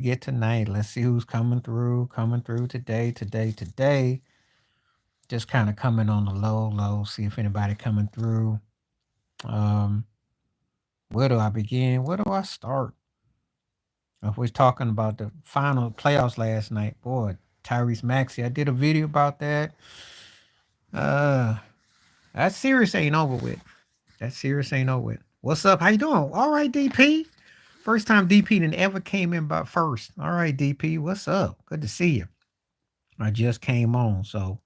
get tonight. Let's see who's coming through. Coming through today. Just kind of coming on the low. See if anybody coming through. Um, where do I begin? Where do I start? If we're talking about the final playoffs last night, boy, Tyrese Maxey. I did a video about that. Uh, that series ain't over with. That series ain't over with. What's up? How you doing? All right, DP. First time DP done ever came in by first. All right, DP. What's up? Good to see you. I just came on, so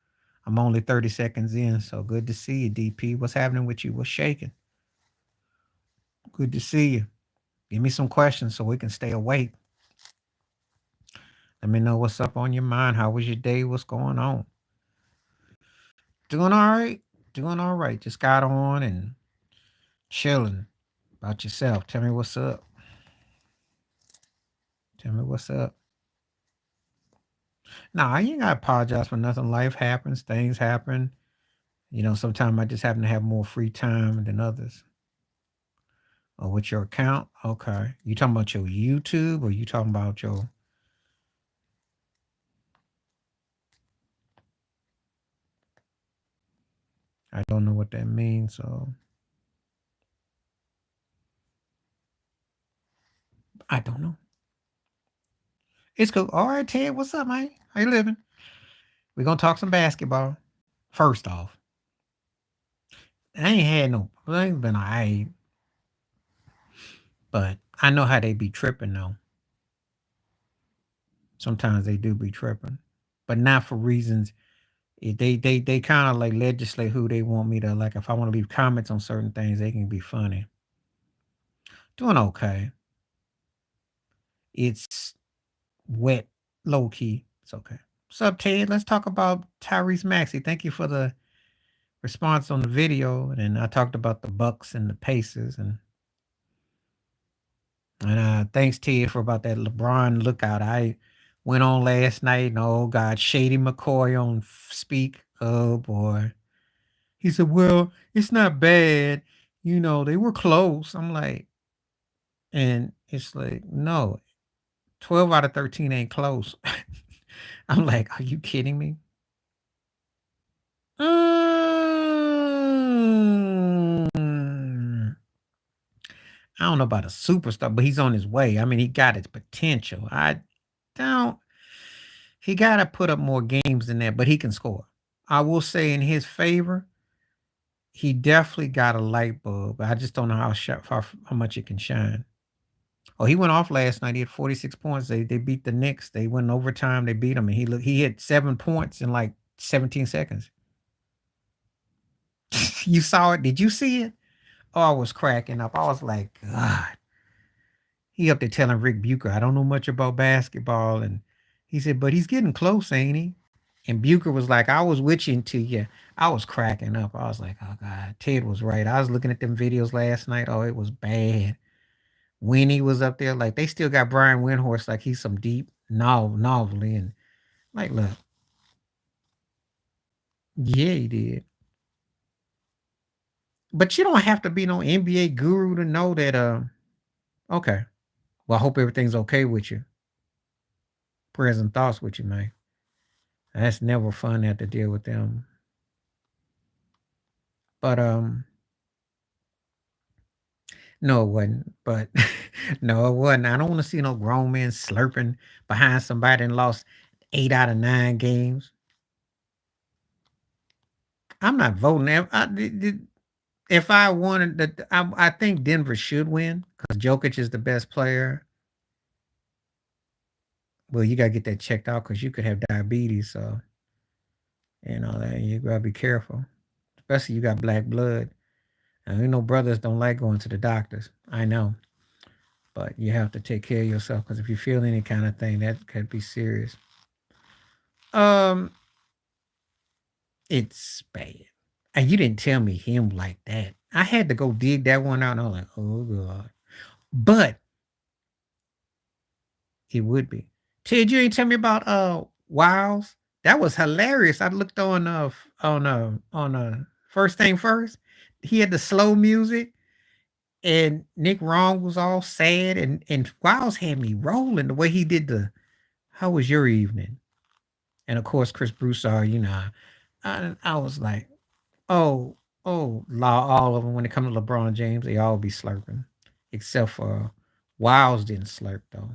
I'm only 30 seconds in. So good to see you, DP. What's happening with you? What's shaking? Good to see you. Give me some questions so we can stay awake. Let me know what's up on your mind. How was your day? What's going on? Doing all right. Doing all right. Just got on and chilling. About yourself. Tell me what's up. Tell me what's up. Nah, you ain't gotta apologize for nothing. Life happens, things happen. Sometimes I just happen to have more free time than others. Or with your account? Okay. You talking about your YouTube or you talking about your I don't know what that means, so I don't know. It's cool. All right, Ted, what's up, man? How you living? We're gonna talk some basketball. First off, I ain't had no I ain't been alright, but I know how they be tripping though. Sometimes they do be tripping. But not for reasons they kind of like legislate who they want me to like. If I want to leave comments on certain things, they can be funny. Doing okay. It's wet, low key. It's okay. What's up, Ted? Let's talk about Tyrese Maxey. Thank you for the response on the video. And I talked about the Bucks and the Pacers, and thanks Ted for about that LeBron lookout. I went on last night, and oh God, Shady McCoy on Speak. Oh boy, he said, "Well, it's not bad. They were close." I'm like, and it's like, no, 12 out of 13 ain't close. I'm like, are you kidding me? Mm, I don't know about a superstar, but he's on his way. I mean, he got his potential. I don't. He got to put up more games than that, but he can score. I will say in his favor, he definitely got a light bulb. I just don't know how much it can shine. Oh, he went off last night. He had 46 points. They beat the Knicks. They went in overtime. They beat him, and he had 7 points in like 17 seconds. You saw it? Did you see it? Oh, I was cracking up. I was like, God. He up there telling Rick Bucher, I don't know much about basketball. And he said, but he's getting close, ain't he? And Bucher was like, I was witching to you. I was cracking up. I was like, oh God, Ted was right. I was looking at them videos last night. Oh, it was bad. Winnie was up there. Like they still got Brian Windhorst like he's some deep novelty. And like, look, yeah, he did. But you don't have to be no NBA guru to know that okay. Well, I hope everything's okay with you. Prayers and thoughts with you, man. That's never fun to have to deal with them. But no, it wasn't. But no, it wasn't. I don't want to see no grown men slurping behind somebody and lost 8 out of 9 games. I'm not voting. If I wanted, I think Denver should win because Jokic is the best player. Well, you gotta get that checked out because you could have diabetes. So that you gotta be careful, especially you got black blood. And brothers don't like going to the doctors. I know. But you have to take care of yourself because if you feel any kind of thing, that could be serious. Um, it's bad. And you didn't tell me him like that. I had to go dig that one out, and I was like, oh God. But it would be. Ted, you ain't tell me about Wiles. That was hilarious. I looked on first thing first. He had the slow music and Nick Wrong was all sad, and Wiles had me rolling the way he did the "How was your evening?" And of course, Chris Broussard, I was like, oh, all of them. When it comes to LeBron James, they all be slurping, except for Wiles didn't slurp though.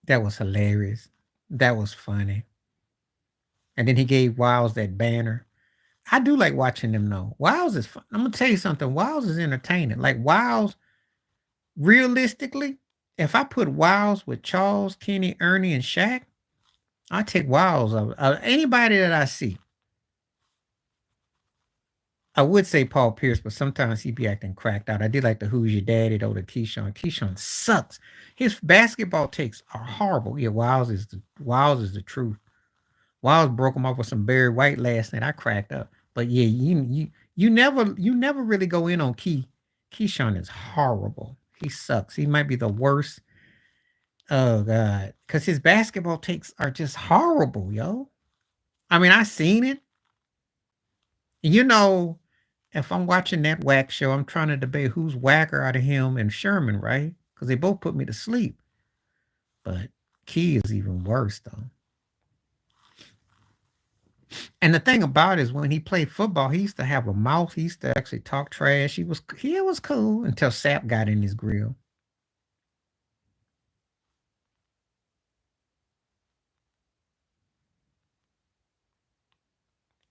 That was hilarious. That was funny. And then he gave Wiles that banner. I do like watching them though. Wiles is fun. I'm gonna tell you something. Wiles is entertaining. Like Wiles, realistically, if I put Wiles with Charles, Kenny, Ernie, and Shaq, I take Wiles of anybody that I see. I would say Paul Pierce, but sometimes he be acting cracked out. I did like the "Who's Your Daddy" though, the Keyshawn. Keyshawn sucks. His basketball takes are horrible. Yeah, Wiles is the truth. Wiles broke him off with some Barry White last night. I cracked up. But yeah, you never really go in on Keyshawn is horrible. He sucks. He might be the worst. Oh God, because his basketball takes are just horrible, yo. I mean, I seen it. You know, if I'm watching that whack show, I'm trying to debate who's whacker out of him and Sherman, right? Because they both put me to sleep. But Key is even worse though. And the thing about it is when he played football, he used to have a mouth. He used to actually talk trash. He was cool until Sap got in his grill.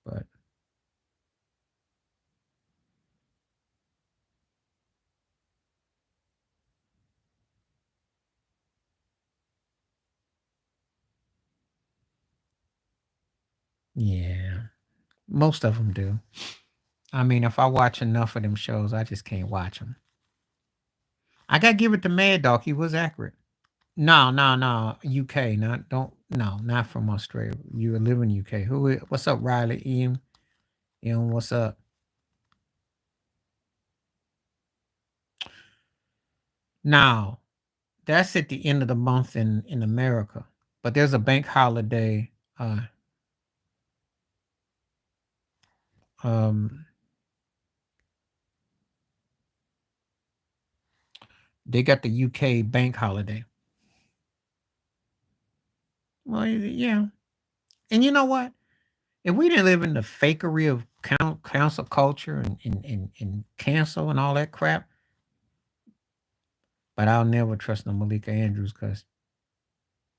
But yeah, most of them do. I mean, if I watch enough of them shows, I just can't watch them. I gotta give it to Mad Dog. He was accurate. No, no, no. UK, not don't no, not from Australia. You live in UK. What's up, Riley? Ian, what's up? Now, that's at the end of the month in America. But there's a bank holiday. Um, they got the UK bank holiday. Well, yeah. And you know what? If we didn't live in the fakery of council culture and cancel and all that crap, but I'll never trust no Malika Andrews because,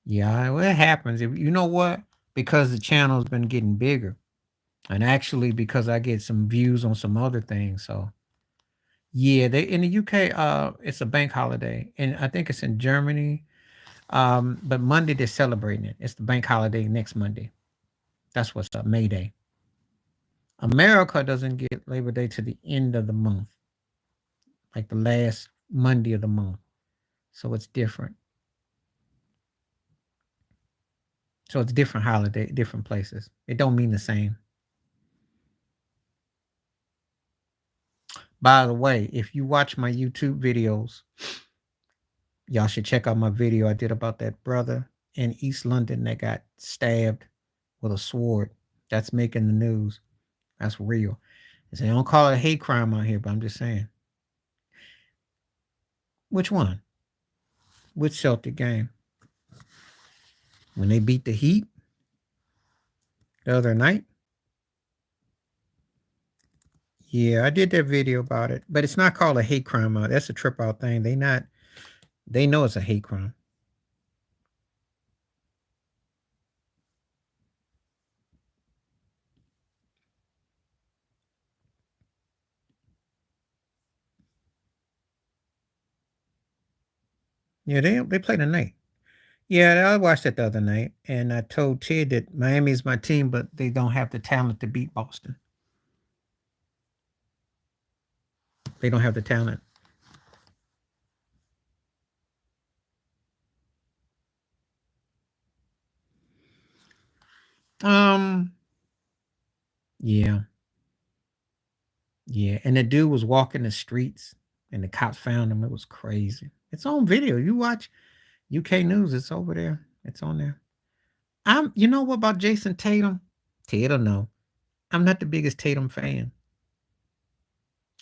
yeah, well, it happens. If you know what? Because the channel's been getting bigger, and actually because I get some views on some other things. So yeah, they in the UK, it's a bank holiday, and I think it's in Germany. But Monday they're celebrating it. It's the bank holiday next Monday. That's what's up, May Day. America doesn't get Labor Day to the end of the month, like the last Monday of the month. So it's different. So it's different holiday, different places. It don't mean the same. By the way, if you watch my YouTube videos, y'all should check out my video I did about that brother in East London that got stabbed with a sword. That's making the news. That's real. They don't call it a hate crime out here, but I'm just saying. Which one? Which Celtic game? When they beat the Heat the other night? Yeah, I did that video about it, but it's not called a hate crime out. That's a trip out thing. They know it's a hate crime. Yeah, they play tonight. Yeah, I watched it the other night, and I told Ted that Miami is my team, but they don't have the talent to beat Boston. They don't have the talent. Um, yeah, yeah. And the dude was walking the streets, and the cops found him. It was crazy. It's on video. You watch UK news. It's over there. It's on there. You know what about Jason Tatum? Tatum, no. I'm not the biggest Tatum fan.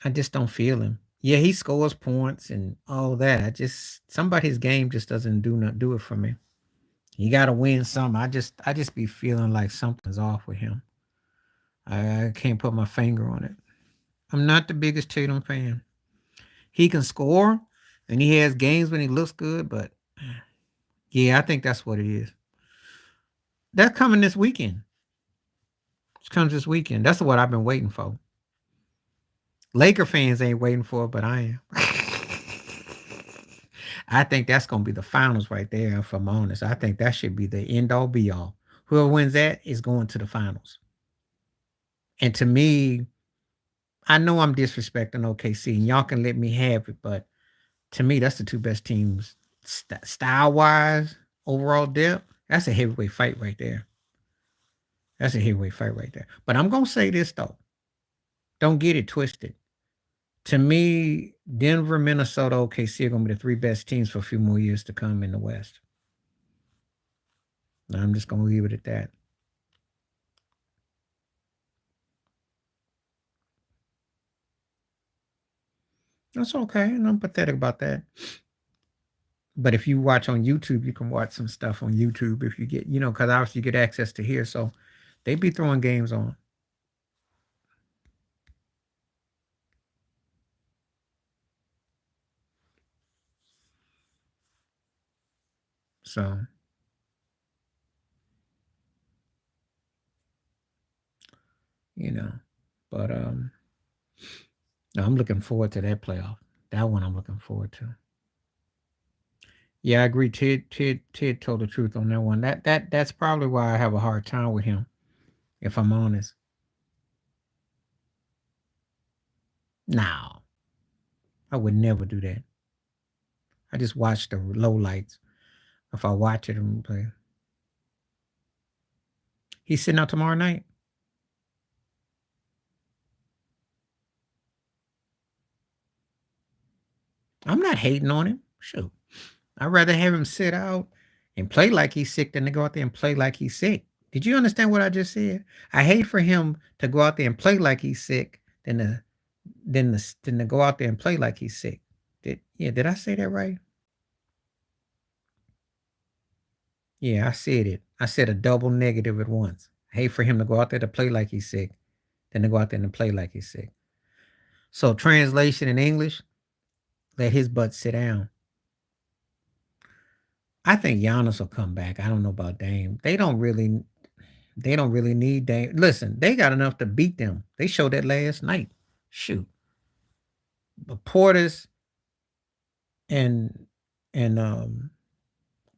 I just don't feel him. Yeah, he scores points and all that. I just somebody's game just doesn't do not do it for me. You got to win some. I just be feeling like something's off with him. I can't put my finger on it. I'm not the biggest Tatum fan. He can score, and he has games when he looks good, but yeah, I think that's what it is. That's coming this weekend. It comes this weekend. That's what I've been waiting for. Laker fans ain't waiting for it, but I am. I think that's gonna be the finals right there. If I'm honest, I think that should be the end all be all. Whoever wins that is going to the finals. And to me, I know I'm disrespecting OKC, and y'all can let me have it, but to me, that's the two best teams, style wise, overall depth. That's a heavyweight fight right there. That's a heavyweight fight right there. But I'm gonna say this though, don't get it twisted. To me, Denver, Minnesota, OKC are gonna be the three best teams for a few more years to come in the West. I'm just gonna leave it at that. That's okay, and I'm pathetic about that. But if you watch on YouTube, you can watch some stuff on YouTube if you get, because obviously you get access to here. So they be throwing games on. So, you know, but no, I'm looking forward to that playoff. That one I'm looking forward to. Yeah, I agree. Ted told the truth on that one. That's probably why I have a hard time with him, if I'm honest. No, I would never do that. I just watch the low lights. If I watch it and play, he's sitting out tomorrow night. I'm not hating on him. Shoot, I'd rather have him sit out and play like he's sick than to go out there and play like he's sick. Did you understand what I just said? I hate for him to go out there and play like he's sick than to go out there and play like he's sick. Did I say that right? Yeah, I said it. I said a double negative at once. I hate for him to go out there to play like he's sick than to go out there and play like he's sick. So translation in English, let his butt sit down. I think Giannis will come back. I don't know about Dame. They don't really need Dame. Listen, they got enough to beat them. They showed that last night. Shoot. But Portis and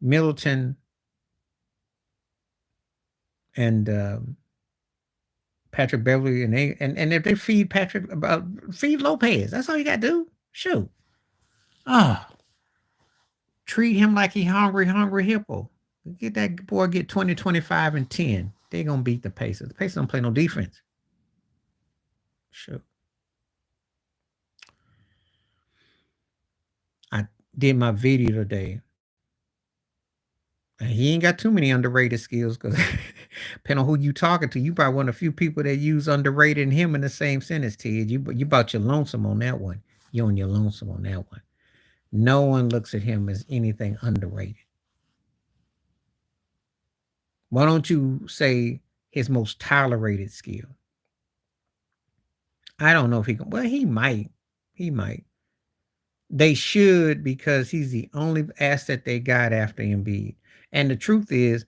Middleton and Patrick Beverly and if they feed Patrick about feed Lopez, that's all you got to do. Shoot. Ah, treat him like he hungry hippo. Get that boy get 20, 25, and 10. They gonna beat the Pacers. The Pacers don't play no defense. Sure. I did my video today. And he ain't got too many underrated skills because depending on who you talking to, you probably one of the few people that use underrated and him in the same sentence, Ted. You about your lonesome on that one. You on your lonesome on that one. No one looks at him as anything underrated. Why don't you say his most tolerated skill? I don't know if he can. Well, he might. He might. They should because he's the only asset they got after Embiid. And the truth is,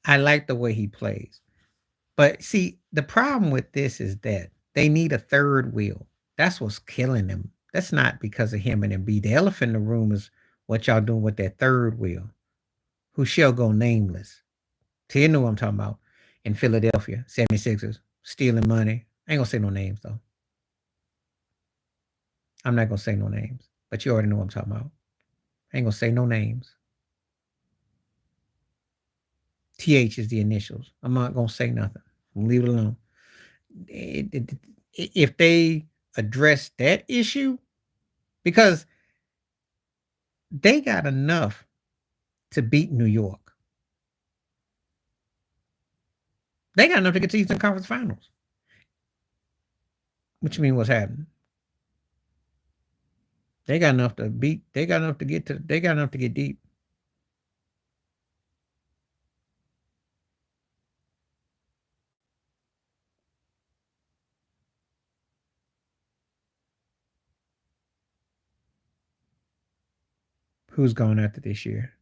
I like the way he plays. But see, the problem with this is that they need a third wheel. That's what's killing them. That's not because of him and Embiid. The elephant in the room is what y'all doing with that third wheel, who shall go nameless. So you know what I'm talking about. In Philadelphia, 76ers, stealing money. I ain't gonna say no names though. I'm not gonna say no names, but you already know what I'm talking about. I ain't gonna say no names. TH is the initials. I'm not gonna say nothing. Leave it alone. If they address that issue, because they got enough to beat New York, they got enough to get to Eastern Conference Finals. What you mean? What's happening? They got enough to beat. They got enough to get to. They got enough to get deep. Who's going after this year?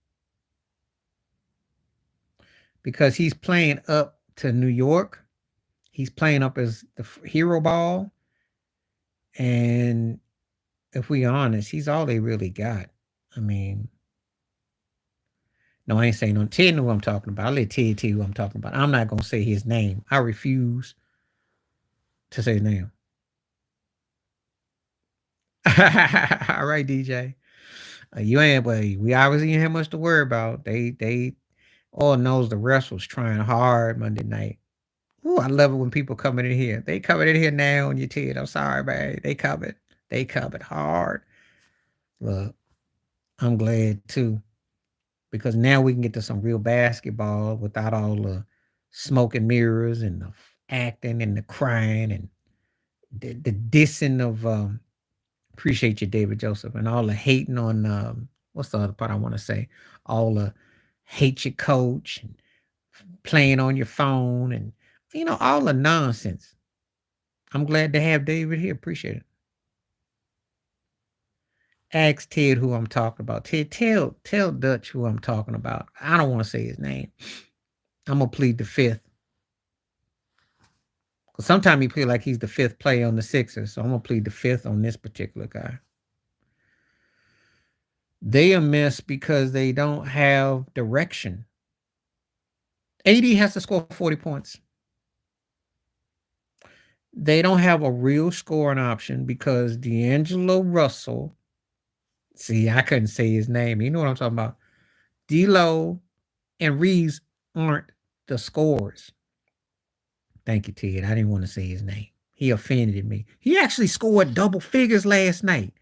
Because he's playing up to New York. He's playing up as the hero ball, and if we honest, he's all they really got. I mean, no, I ain't saying no. Ted know who I'm talking about. I'll let Ted tell you who I'm talking about. I'm not gonna say his name. I refuse to say his name. All right, DJ. You ain't, but we obviously ain't have much to worry about. They all knows the rest was trying hard Monday night. Ooh, I love it when people coming in here. They coming in here now on your Ted. I'm sorry, man. They coming. They coming hard. Look, I'm glad too because now we can get to some real basketball without all the smoke and mirrors and the acting and the crying and the dissing of appreciate you, David Joseph, and all the hating on what's the other part I want to say? All the hate your coach and playing on your phone and all the nonsense. I'm glad to have David here. Appreciate it. Ask Ted who I'm talking about. Ted, tell Dutch who I'm talking about. I don't want to say his name. I'm gonna plead the fifth. Cause sometimes he play like he's the fifth player on the Sixers. So I'm gonna plead the fifth on this particular guy. They are missed because they don't have direction. AD has to score 40 points. They don't have a real scoring option because D'Angelo Russell, see, I couldn't say his name. You know what I'm talking about? D'Lo and Reeves aren't the scorers. Thank you, Ted. I didn't want to say his name. He offended me. He actually scored double figures last night.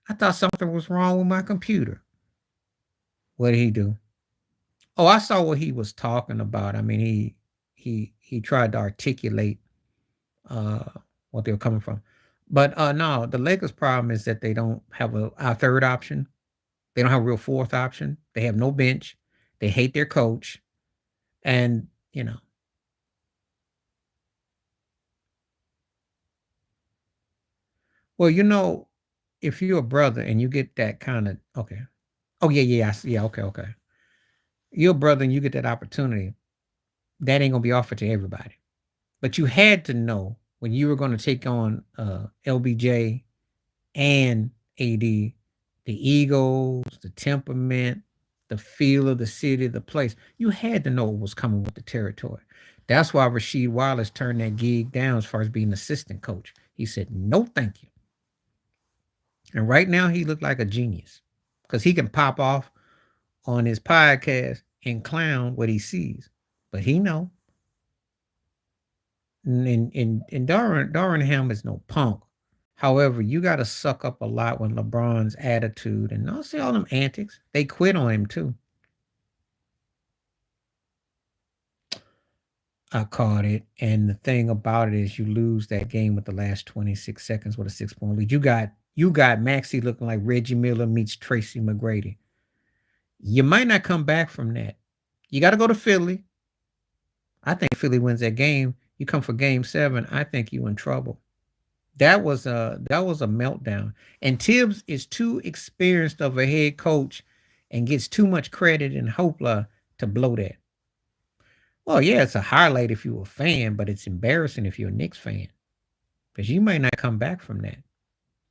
I thought something was wrong with my computer. What did he do? Oh, I saw what he was talking about. I mean, he tried to articulate uh, what they were coming from. But no, the Lakers' problem is that they don't have a third option. They don't have a real fourth option. They have no bench. They hate their coach, and well, if you're a brother and you get that kind of okay, oh yeah, yeah, yeah, okay, okay, you're a brother and you get that opportunity, that ain't gonna be offered to everybody. But you had to know when you were going to take on LBJ and AD, the egos, the temperament, the feel of the city, the place. You had to know what was coming with the territory. That's why Rasheed Wallace turned that gig down as far as being assistant coach. He said, no, thank you. And right now he looked like a genius because he can pop off on his podcast and clown what he sees. But he know. And Darren Ham is no punk. However, you got to suck up a lot when LeBron's attitude and I'll say all them antics. They quit on him too. I caught it, and the thing about it is, you lose that game with the last 26 seconds with a 6 point lead. You got Maxey looking like Reggie Miller meets Tracy McGrady. You might not come back from that. You got to go to Philly. I think Philly wins that game. You come for Game 7. I think you in trouble. That was a meltdown. And Tibbs is too experienced of a head coach and gets too much credit and hoopla to blow that. Well, yeah, it's a highlight if you're a fan, but it's embarrassing if you're a Knicks fan because you might not come back from that.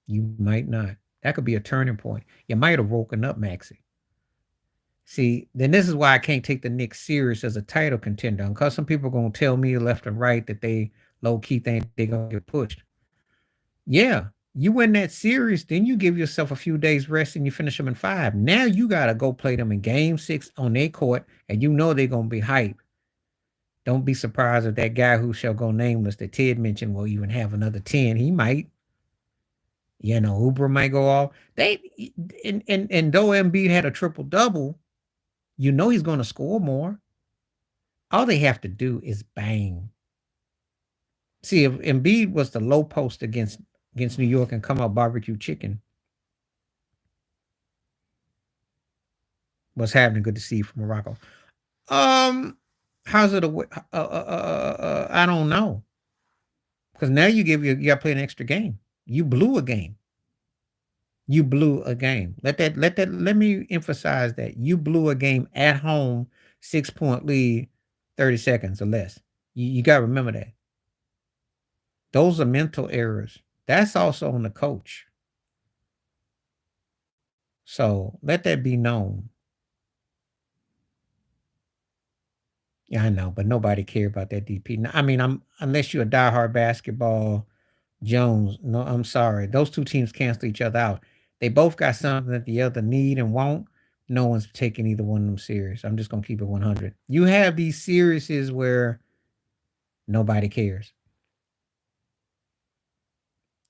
You might not. That could be a turning point. You might have woken up, Maxie. See, then this is why I can't take the Knicks serious as a title contender because some people are going to tell me left and right that they low key think they're going to get pushed. Yeah, you win that series, then you give yourself a few days rest and you finish them in 5. Now you gotta go play them in game 6 on their court, and you know they're gonna be hype. Don't be surprised if that guy who shall go nameless that Ted mentioned will even have another 10. He might, Uber might go off. They and though Embiid had a triple double, he's gonna score more. All they have to do is bang. See, if Embiid was the low post against New York and come out barbecue chicken, what's happening? Good to see you from Morocco. Um, how's it? I don't know, because now you got to play an extra game. You blew a game. You blew a game. Let me emphasize that you blew a game at home, 6 point lead, 30 seconds or less. You got to remember that. Those are mental errors. That's also on the coach. So let that be known. Yeah, I know, but nobody care about that DP. I mean, I'm unless you're a diehard basketball Jones. No, I'm sorry. Those two teams cancel each other out. They both got something that the other need and want. No one's taking either one of them serious. I'm just gonna keep it 100. You have these series where nobody cares,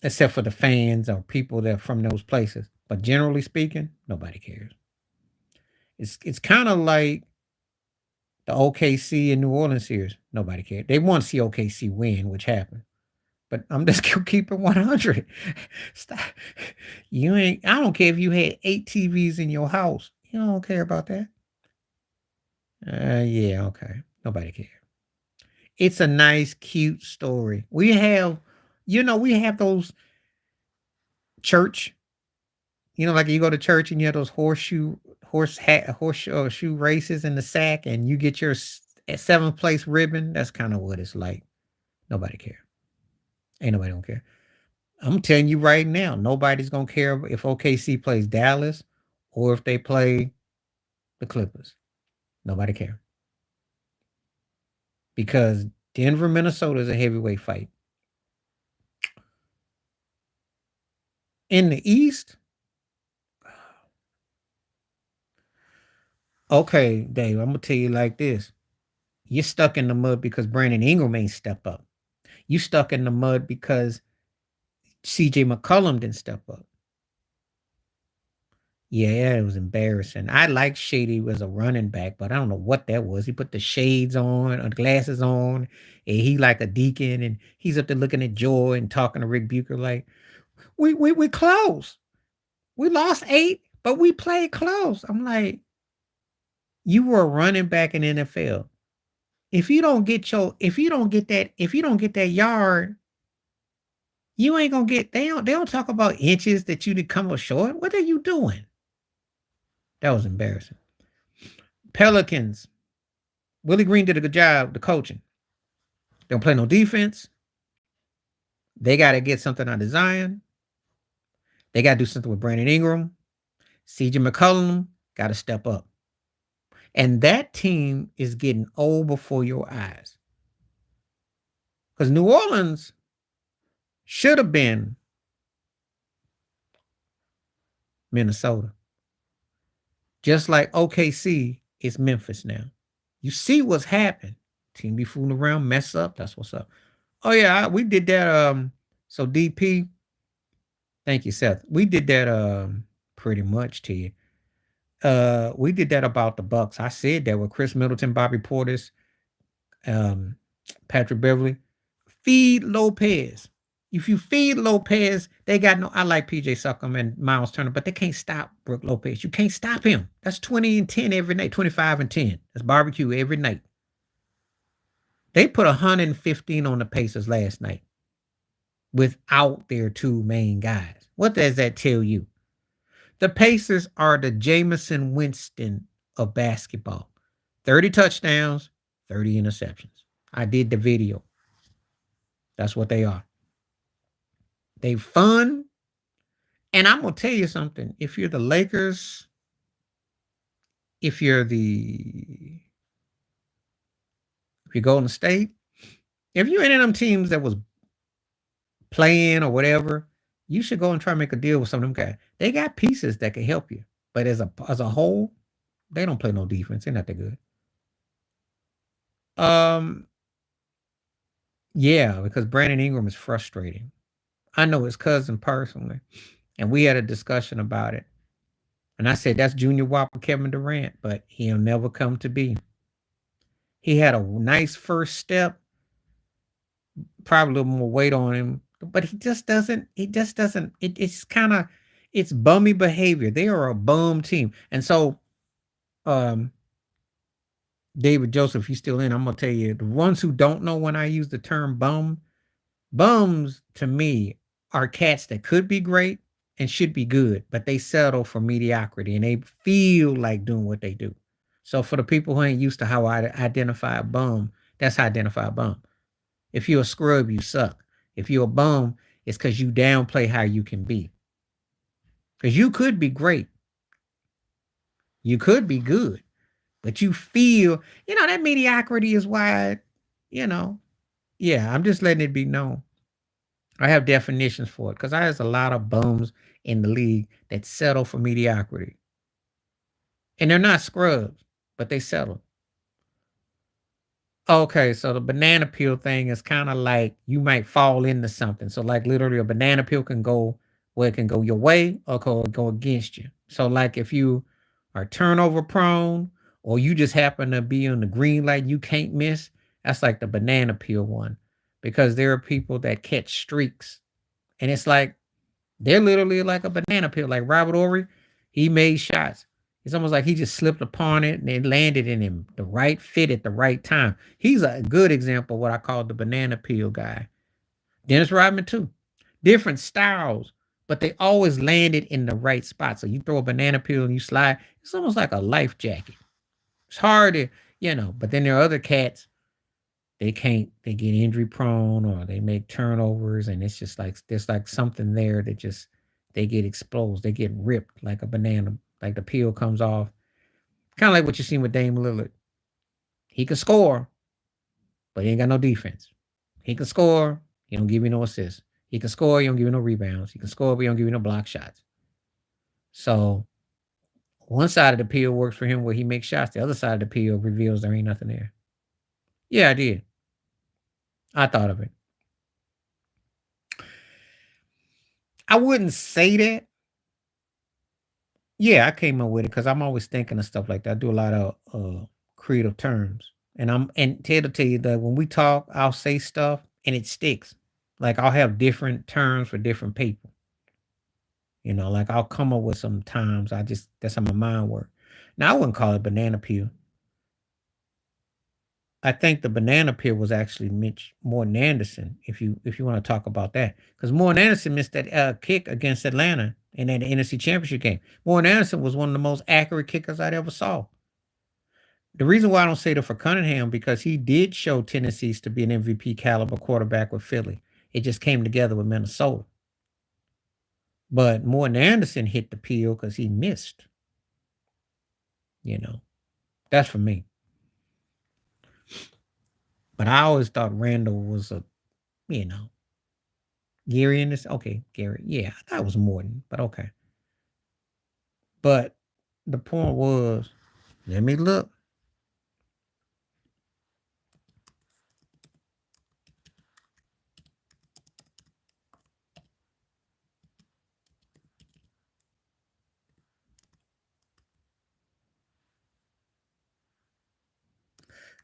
except for the fans or people that are from those places. But generally speaking, nobody cares. It's kind of like the OKC and New Orleans series. Nobody cared. They want to see OKC win, which happened. But I'm just gonna keep it 100. Stop. You ain't. I don't care if you had 8 TVs in your house. You don't care about that. Yeah, okay. Nobody cares. It's a nice, cute story. We have those church. Like you go to church and you have those horseshoe races in the sack, and you get your seventh place ribbon. That's kind of what it's like. Nobody care. Ain't nobody don't care. I'm telling you right now, nobody's gonna care if OKC plays Dallas or if they play the Clippers. Nobody care because Denver, Minnesota is a heavyweight fight. In the East, okay, Dave, I'm gonna tell you like this: you're stuck in the mud because Brandon Ingram ain't step up. You stuck in the mud because CJ McCollum didn't step up. Yeah, it was embarrassing. I like Shady as a running back, but I don't know what that was. He put the shades on or glasses on, and he like a deacon, and he's up there looking at Joy and talking to Rick Bucher like, we close. We lost 8, but we played close. I'm like, you were a running back in NFL. If you don't get that yard, you ain't gonna get. They don't talk about inches that you did come up short. What are you doing? That was embarrassing. Pelicans. Willie Green did a good job, the coaching. They don't play no defense. They got to get something out of Zion. They got to do something with Brandon Ingram. CJ McCollum got to step up. And that team is getting old before your eyes. Because New Orleans should have been Minnesota. Just like OKC is Memphis now. You see what's happened. Team be fooling around, mess up. That's what's up. Oh yeah, we did that. So DP, thank you, Seth. We did that pretty much to you. We did that about the Bucks. I said that with Chris Middleton, Bobby Portis, um, Patrick Beverly. Feed Lopez. If you feed Lopez, they got no. I like PJ Suckham and Miles Turner, but they can't stop Brook Lopez. You can't stop him. That's 20 and 10 every night, 25 and 10. That's barbecue every night. They put 115 on the Pacers last night without their 2 main guys. What does that tell you? The Pacers are the Jameson Winston of basketball. 30 touchdowns, 30 interceptions. I did the video. That's what they are. They fun. And I'm going to tell you something. If you're the Lakers, if you're Golden State, if you're any of them teams that was playing or whatever, you should go and try to make a deal with some of them guys. They got pieces that can help you. But as a whole, they don't play no defense. They're not that good. Yeah, because Brandon Ingram is frustrating. I know his cousin personally, and we had a discussion about it. And I said, that's Junior Whopper Kevin Durant, but he'll never come to be. He had a nice first step, probably a little more weight on him, but he just doesn't. He just doesn't. It's kind of it's bummy behavior. They are a bum team, and so um, David Joseph, he's still in. I'm gonna tell you, the ones who don't know when I use the term bum, bums to me are cats that could be great and should be good, but they settle for mediocrity and they feel like doing what they do. So for the people who ain't used to how I identify a bum, that's how I identify a bum. If you're a scrub, you suck. If you're a bum, it's because you downplay how you can be. Because you could be great, you could be good, but you feel, that mediocrity is why, you know, yeah, I'm just letting it be known. I have definitions for it because there's a lot of bums in the league that settle for mediocrity. And they're not scrubs, but they settle. Okay, so the banana peel thing is kind of like you might fall into something. So, like, literally, a banana peel can go where it can go your way or go against you. So, like, if you are turnover prone or you just happen to be on the green light you can't miss, that's like the banana peel one because there are people that catch streaks. And it's like they're literally like a banana peel. Like Robert Ory, he made shots. It's almost like he just slipped upon it and it landed in him the right fit at the right time. He's a good example of what I call the banana peel guy. Dennis Rodman too. Different styles, but they always landed in the right spot. So you throw a banana peel and you slide. It's almost like a life jacket. It's hard to, but then there are other cats, they get injury prone or they make turnovers and it's just like there's like something there that just they get exposed, they get ripped like a banana, like the peel comes off. Kind of like what you seen with Dame Lillard. He can score, but he ain't got no defense. He can score, he don't give you no assists. He can score, he don't give you no rebounds. He can score, but he don't give you no block shots. So one side of the peel works for him where he makes shots. The other side of the peel reveals there ain't nothing there. Yeah, I did. I thought of it. I wouldn't say that. Yeah, I came up with it because I'm always thinking of stuff like that. I do a lot of creative terms, and Ted will tell you that when we talk, I'll say stuff and it sticks. Like I'll have different terms for different people. Like I'll come up with some times. That's how my mind works. Now I wouldn't call it banana peel. I think the banana peel was actually Mitch Morton Anderson. If you want to talk about that, because Morton Anderson missed that kick against Atlanta in that NFC Championship game. Morton Anderson was one of the most accurate kickers I'd ever saw. The reason why I don't say that for Cunningham because he did show tendencies to be an MVP caliber quarterback with Philly. It just came together with Minnesota. But Morton Anderson hit the peel because he missed. You know, that's for me. But I always thought Randall was you know, Gary in this. Okay, Gary. Yeah, I thought it was Morton, but okay. But the point was, let me look.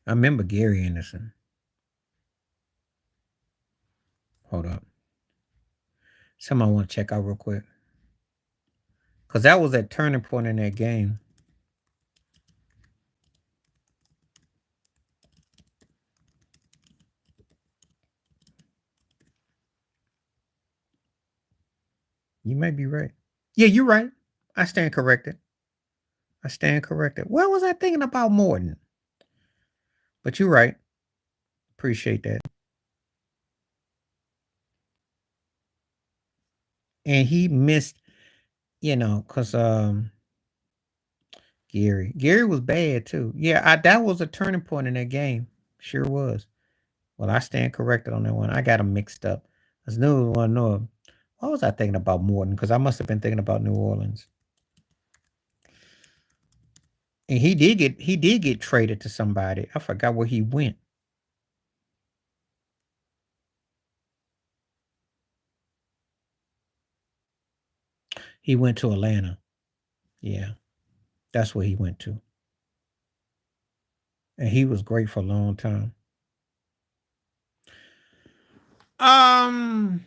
I remember Gary Anderson. Hold up. Somebody want to check out real quick. Because that was that turning point in that game. You may be right. Yeah, you're right. I stand corrected. I stand corrected. What was I thinking about Morton? But you're right. Appreciate that. And he missed, because Gary was bad too. Yeah, that was a turning point in that game. Sure was. Well, I stand corrected on that one. I got them mixed up. I was new one. No, what was I thinking about Morton? Because I must have been thinking about New Orleans. And he did get traded to somebody. I forgot where he went. He went to Atlanta. Yeah, that's where he went to. And he was great for a long time. Um,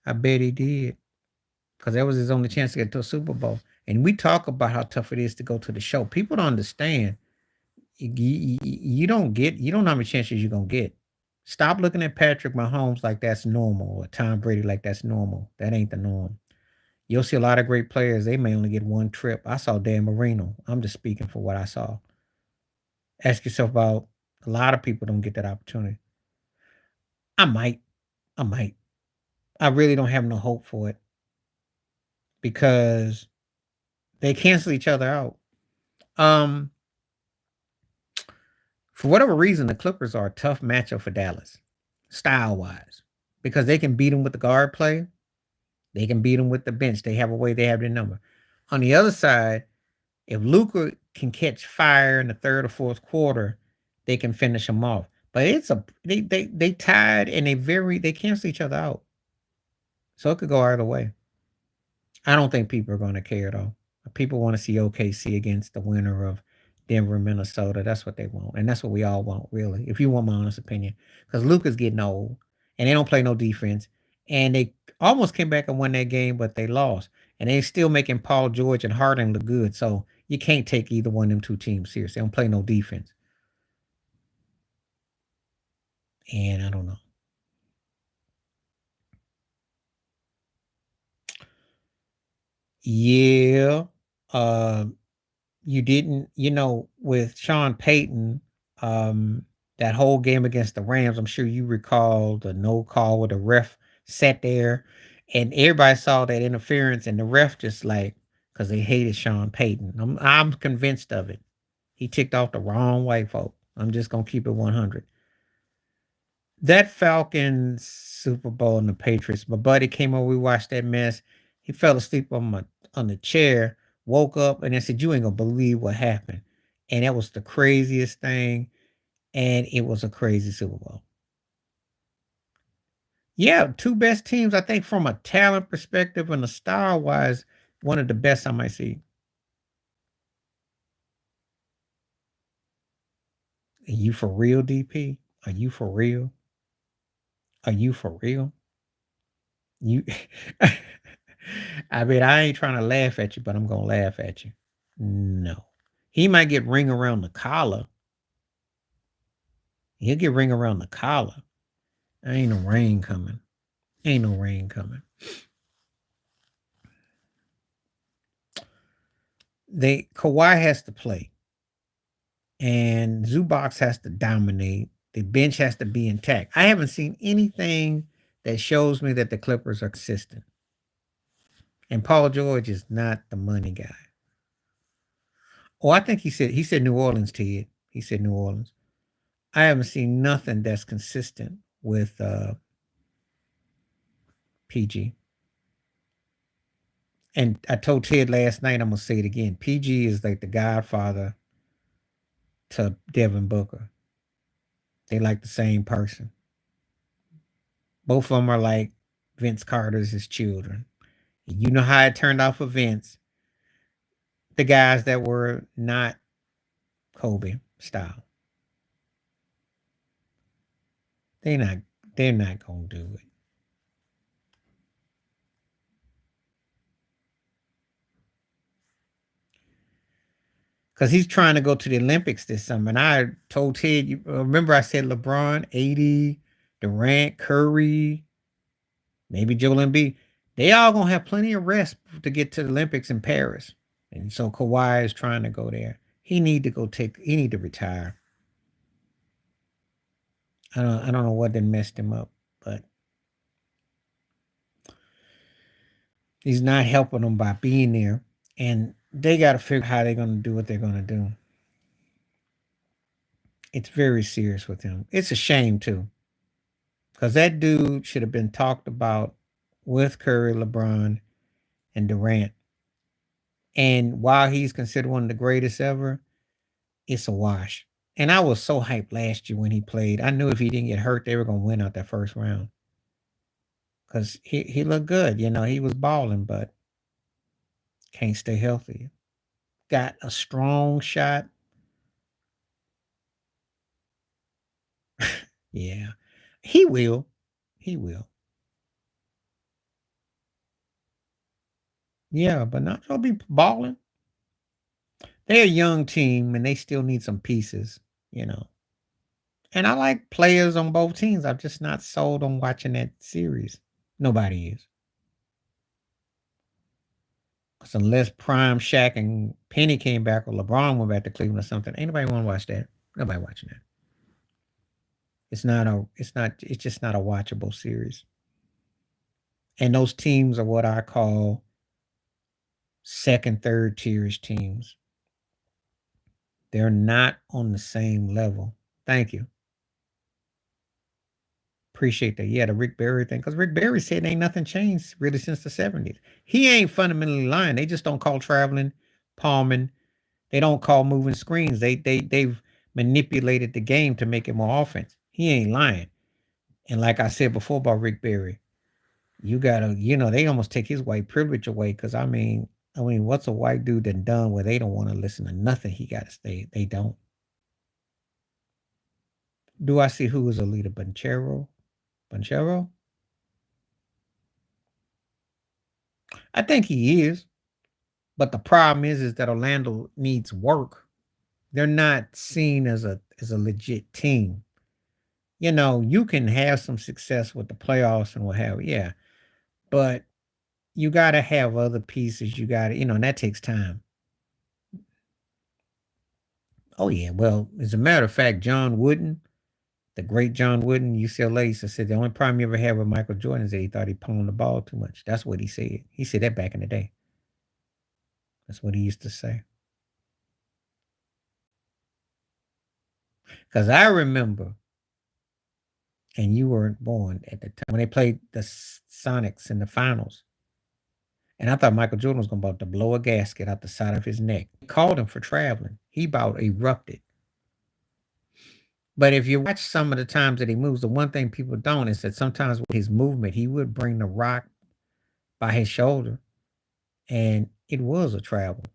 I bet he did because that was his only chance to get to a Super Bowl. And we talk about how tough it is to go to the show. People don't understand. You don't get. You don't know how many chances you're gonna get. Stop looking at Patrick Mahomes like that's normal, or Tom Brady like that's normal. That ain't the norm. You'll see a lot of great players. They may only get one trip. I saw Dan Marino. I'm just speaking for what I saw. Ask yourself about a lot of people don't get that opportunity. I might. I might. I really don't have no hope for it because they cancel each other out. Um, for whatever reason, the Clippers are a tough matchup for Dallas, style wise, because they can beat them with the guard play. They can beat them with the bench. They have a way. They have their number. On the other side, if Luka can catch fire in the third or fourth quarter, they can finish them off. But it's a they tied and they cancel each other out. So it could go either way. I don't think people are going to care though. People want to see OKC against the winner of Denver, Minnesota. That's what they want, and that's what we all want, really. If you want my honest opinion, because Luka's getting old, and they don't play no defense, and they almost came back and won that game, but they lost, and they still making Paul George and Harden look good. So you can't take either one of them two teams seriously. They don't play no defense, and I don't know. Yeah, uh, you didn't, with Sean Payton, that whole game against the Rams, I'm sure you recall the no call where the ref sat there and everybody saw that interference and the ref just like, because they hated Sean Payton. I'm convinced of it. He ticked off the wrong way, folks. I'm just gonna keep it 100. That Falcons Super Bowl and the Patriots, my buddy came over, we watched that mess. He fell asleep on the chair, woke up, and I said, "You ain't gonna believe what happened." And that was the craziest thing, and it was a crazy Super Bowl. Yeah, two best teams, I think from a talent perspective and a style wise, one of the best I might see. Are you for real, DP? Are you for real? Are you for real? You I mean, I ain't trying to laugh at you, but I'm gonna laugh at you. No. He might get ring around the collar. He'll get ring around the collar. Ain't no rain coming. Ain't no rain coming. Kawhi has to play, and Zubac has to dominate. The bench has to be intact. I haven't seen anything that shows me that the Clippers are consistent. And Paul George is not the money guy. Oh, I think he said New Orleans, Ted. He said New Orleans. I haven't seen nothing that's consistent with PG. And I told Ted last night, I'm gonna say it again. PG is like the godfather to Devin Booker. They like the same person. Both of them are like Vince Carter's his children. You know how it turned out for Vince. The guys that were not Kobe style. They not they're not gonna do it. Because he's trying to go to the Olympics this summer. And I told Ted, you remember I said LeBron, 80, Durant, Curry, maybe Joel Embiid. They all gonna have plenty of rest to get to the Olympics in Paris. And so Kawhi is trying to go there. He need to retire. I don't know what done messed him up, but he's not helping them by being there. And they gotta figure out how they're gonna do what they're gonna do. It's very serious with him. It's a shame too. Because that dude should have been talked about with Curry, LeBron, and Durant. And while he's considered one of the greatest ever, it's a wash. And I was so hyped last year when he played. I knew if he didn't get hurt, they were going to win out that first round. Because he looked good. He was balling, but can't stay healthy. Got a strong shot. Yeah. He will. He will. Yeah, but not gonna be balling. They're a young team and they still need some pieces, you know. And I like players on both teams. I'm just not sold on watching that series. Nobody is. 'Cause unless Prime, Shaq, and Penny came back or LeBron went back to Cleveland or something, ain't nobody want to watch that. Nobody watching that. It's just not a watchable series. And those teams are what I call second, third tiers teams. They're not on the same level. Thank you. Appreciate that. Yeah, the Rick Barry thing. Because Rick Barry said ain't nothing changed really since the 70s. He ain't fundamentally lying. They just don't call traveling, palming. They don't call moving screens. They've manipulated the game to make it more offense. He ain't lying. And like I said before about Rick Barry, you gotta, they almost take his white privilege away. Cause I mean, what's a white dude done where they don't want to listen to nothing he gotta say? They don't. Do I see who is a leader? Banchero? Banchero? I think he is. But the problem is that Orlando needs work. They're not seen as a legit team. You can have some success with the playoffs and what have you, yeah. But you gotta have other pieces. You gotta, and that takes time. Oh yeah. Well, as a matter of fact, John Wooden, the great John Wooden, UCLA, used to say the only problem you ever had with Michael Jordan is that he thought he pwned the ball too much. That's what he said. He said that back in the day. That's what he used to say. Because I remember, and you weren't born at the time, when they played the Sonics in the finals. And I thought Michael Jordan was going about to blow a gasket out the side of his neck. He called him for traveling. He about erupted. But if you watch some of the times that he moves, the one thing people don't is that sometimes with his movement, he would bring the rock by his shoulder, and it was a travel.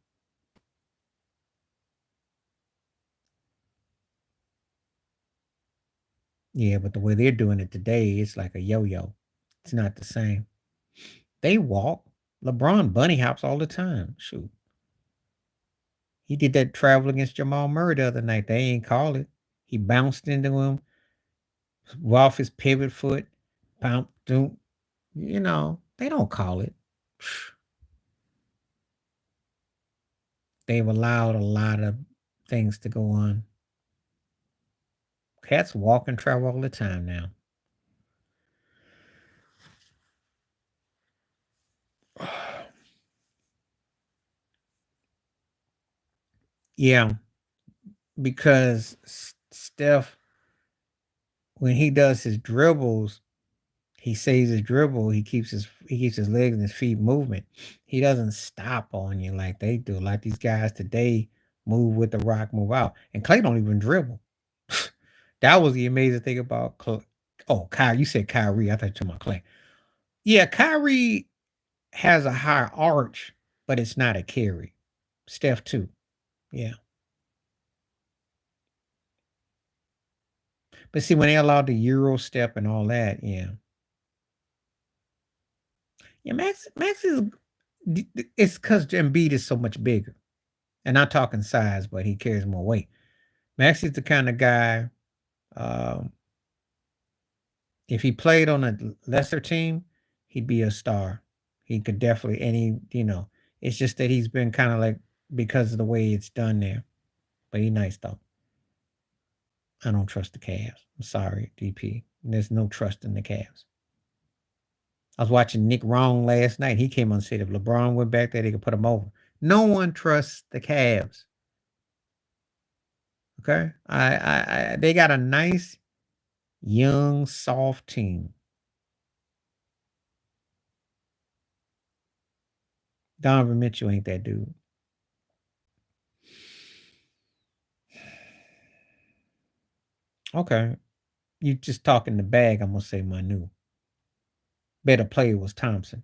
Yeah, but the way they're doing it today, it's like a yo-yo. It's not the same. They walk. LeBron bunny hops all the time. Shoot. He did that travel against Jamal Murray the other night. They ain't call it. He bounced into him, off his pivot foot, bounce, doom. They don't call it. They've allowed a lot of things to go on. Cats walk and travel all the time now. Yeah, because Steph, when he does his dribbles, he saves his dribble. He keeps his legs and his feet movement. He doesn't stop on you like they do. Like these guys today move with the rock, move out, and Clay don't even dribble. That was the amazing thing about Oh, Kyrie, you said Kyrie. I thought you were talking about Clay. Yeah, Kyrie has a high arch, but it's not a carry. Steph too. Yeah. But see, when they allowed the Euro step and all that, yeah. Yeah, Max is it's because Embiid is so much bigger. And not talking size, but he carries more weight. Max is the kind of guy, um, if he played on a lesser team, he'd be a star. He could definitely, and it's just that he's been kind of like because of the way it's done there. But he's nice though. I don't trust the Cavs. I'm sorry, DP. There's no trust in the Cavs. I was watching Nick Wrong last night. He came on and said if LeBron went back there, they could put him over. No one trusts the Cavs. Okay, they got a nice, young, soft team. Donovan Mitchell ain't that dude. Okay, you just talking the bag. I'm gonna say Manu. Better player was Thompson,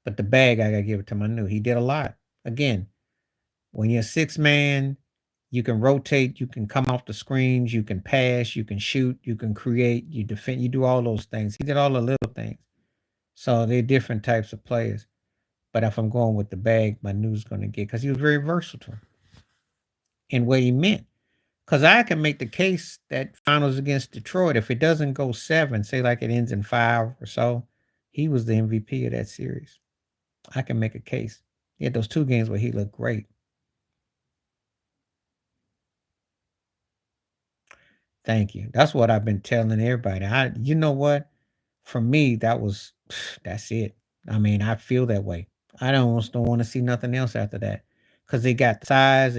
but the bag I gotta give it to Manu. He did a lot. Again, when you're a six man, You can rotate, you can come off the screens, you can pass, you can shoot, you can create, you defend, you do all those things. He did all the little things. So they're different types of players. But if I'm going with the bag, my news going to get because he was very versatile in what he meant. Because I can make the case that finals against Detroit, if it doesn't go seven, say like it ends in five or so, he was the MVP of that series. I can make a case. He had those two games where he looked great. Thank you. That's what I've been telling everybody. You know what? For me, that's it. I mean, I feel that way. I don't want to see nothing else after that. Because they got size,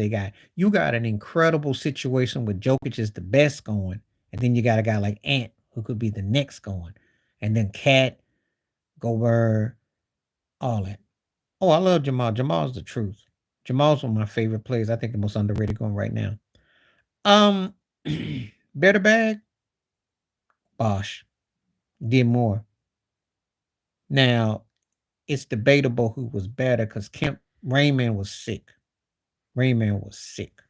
you got an incredible situation with Jokic is the best going, and then you got a guy like Ant who could be the next going, and then Cat, Gobert, all that. Oh, I love Jamal. Jamal's the truth. Jamal's one of my favorite players. I think the most underrated going right now. Um, better bag, Bosh did more. Now it's debatable who was better because Kemp Raymond was sick. Raymond was sick.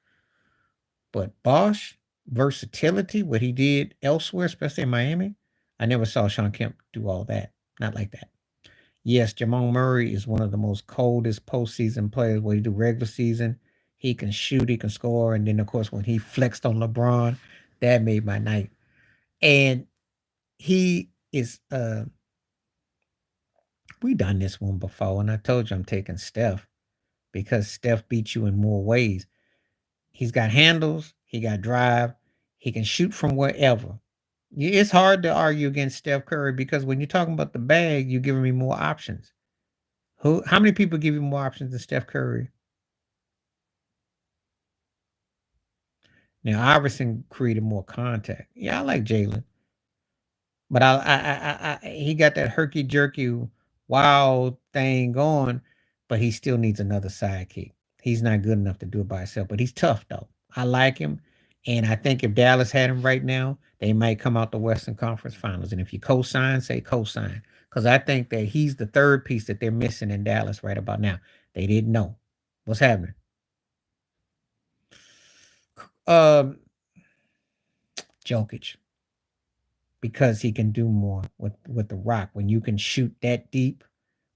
But Bosch versatility, what he did elsewhere, especially in Miami, I never saw Sean Kemp do all that. Not like that. Yes, Jamal Murray is one of the most coldest postseason players. What he do regular season, he can shoot, he can score, and then of course when he flexed on LeBron, that made my night. And he is we done this one before, and I told you I'm taking Steph because Steph beats you in more ways. He's got handles, he got drive, he can shoot from wherever. It's hard to argue against Steph Curry because when you're talking about the bag, you're giving me more options. How many people give you more options than Steph Curry? Now Iverson created more contact. Yeah, I like Jalen, but he got that herky jerky wild thing going, but he still needs another sidekick. He's not good enough to do it by himself, but he's tough though. I like him, and I think if Dallas had him right now, they might come out the Western Conference Finals. And if you co-sign, say co-sign, because I think that he's the third piece that they're missing in Dallas right about now. They didn't know what's happening. Um, Jokic, because he can do more with the rock. When you can shoot that deep,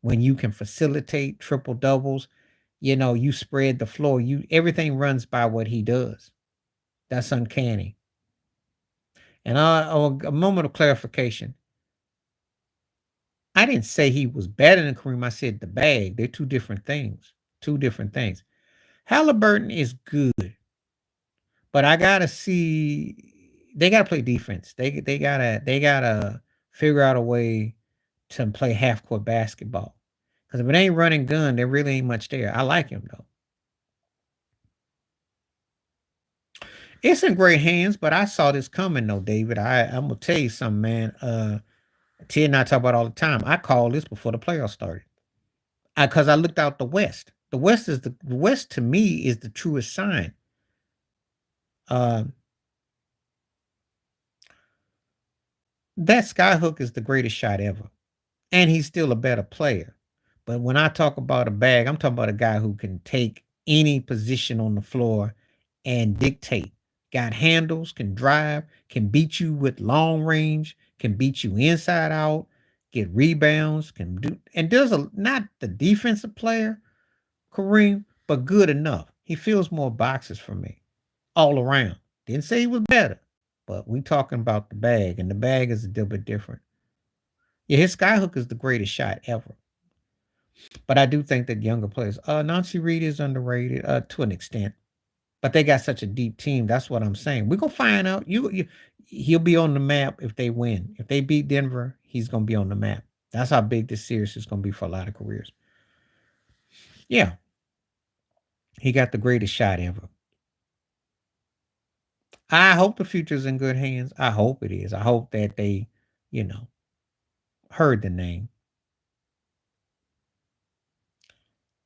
when you can facilitate triple doubles, you spread the floor. Everything runs by what he does. That's uncanny. And a moment of clarification. I didn't say he was better than Kareem. I said the bag. They're two different things. Two different things. Halliburton is good, but I gotta see. They gotta play defense. They gotta figure out a way to play half court basketball. Because if it ain't running gun, there really ain't much there. I like him though. It's in great hands, but I saw this coming though, David. I'm gonna tell you something, man. Ted and I talk about all the time. I called this before the playoffs started. Because I looked out the West. The West to me is the truest sign. Uh, that Skyhook is the greatest shot ever, and he's still a better player. But when I talk about a bag, I'm talking about a guy who can take any position on the floor and dictate. Got handles, can drive, can beat you with long range, can beat you inside out, get rebounds, can do and does a not the defensive player, Kareem, but good enough. He fills more boxes for me all around. Didn't say he was better, but we talking about the bag, and the bag is a little bit different. Yeah, his skyhook is the greatest shot ever. But I do think that younger players, Nancy Reed is underrated to an extent, but they got such a deep team. That's what I'm saying. We're gonna find out. He'll be on the map if they win. If they beat Denver, he's gonna be on the map. That's how big this series is gonna be for a lot of careers. Yeah, he got the greatest shot ever. I hope the future's in good hands. I hope it is. I hope that they, you know, heard the name.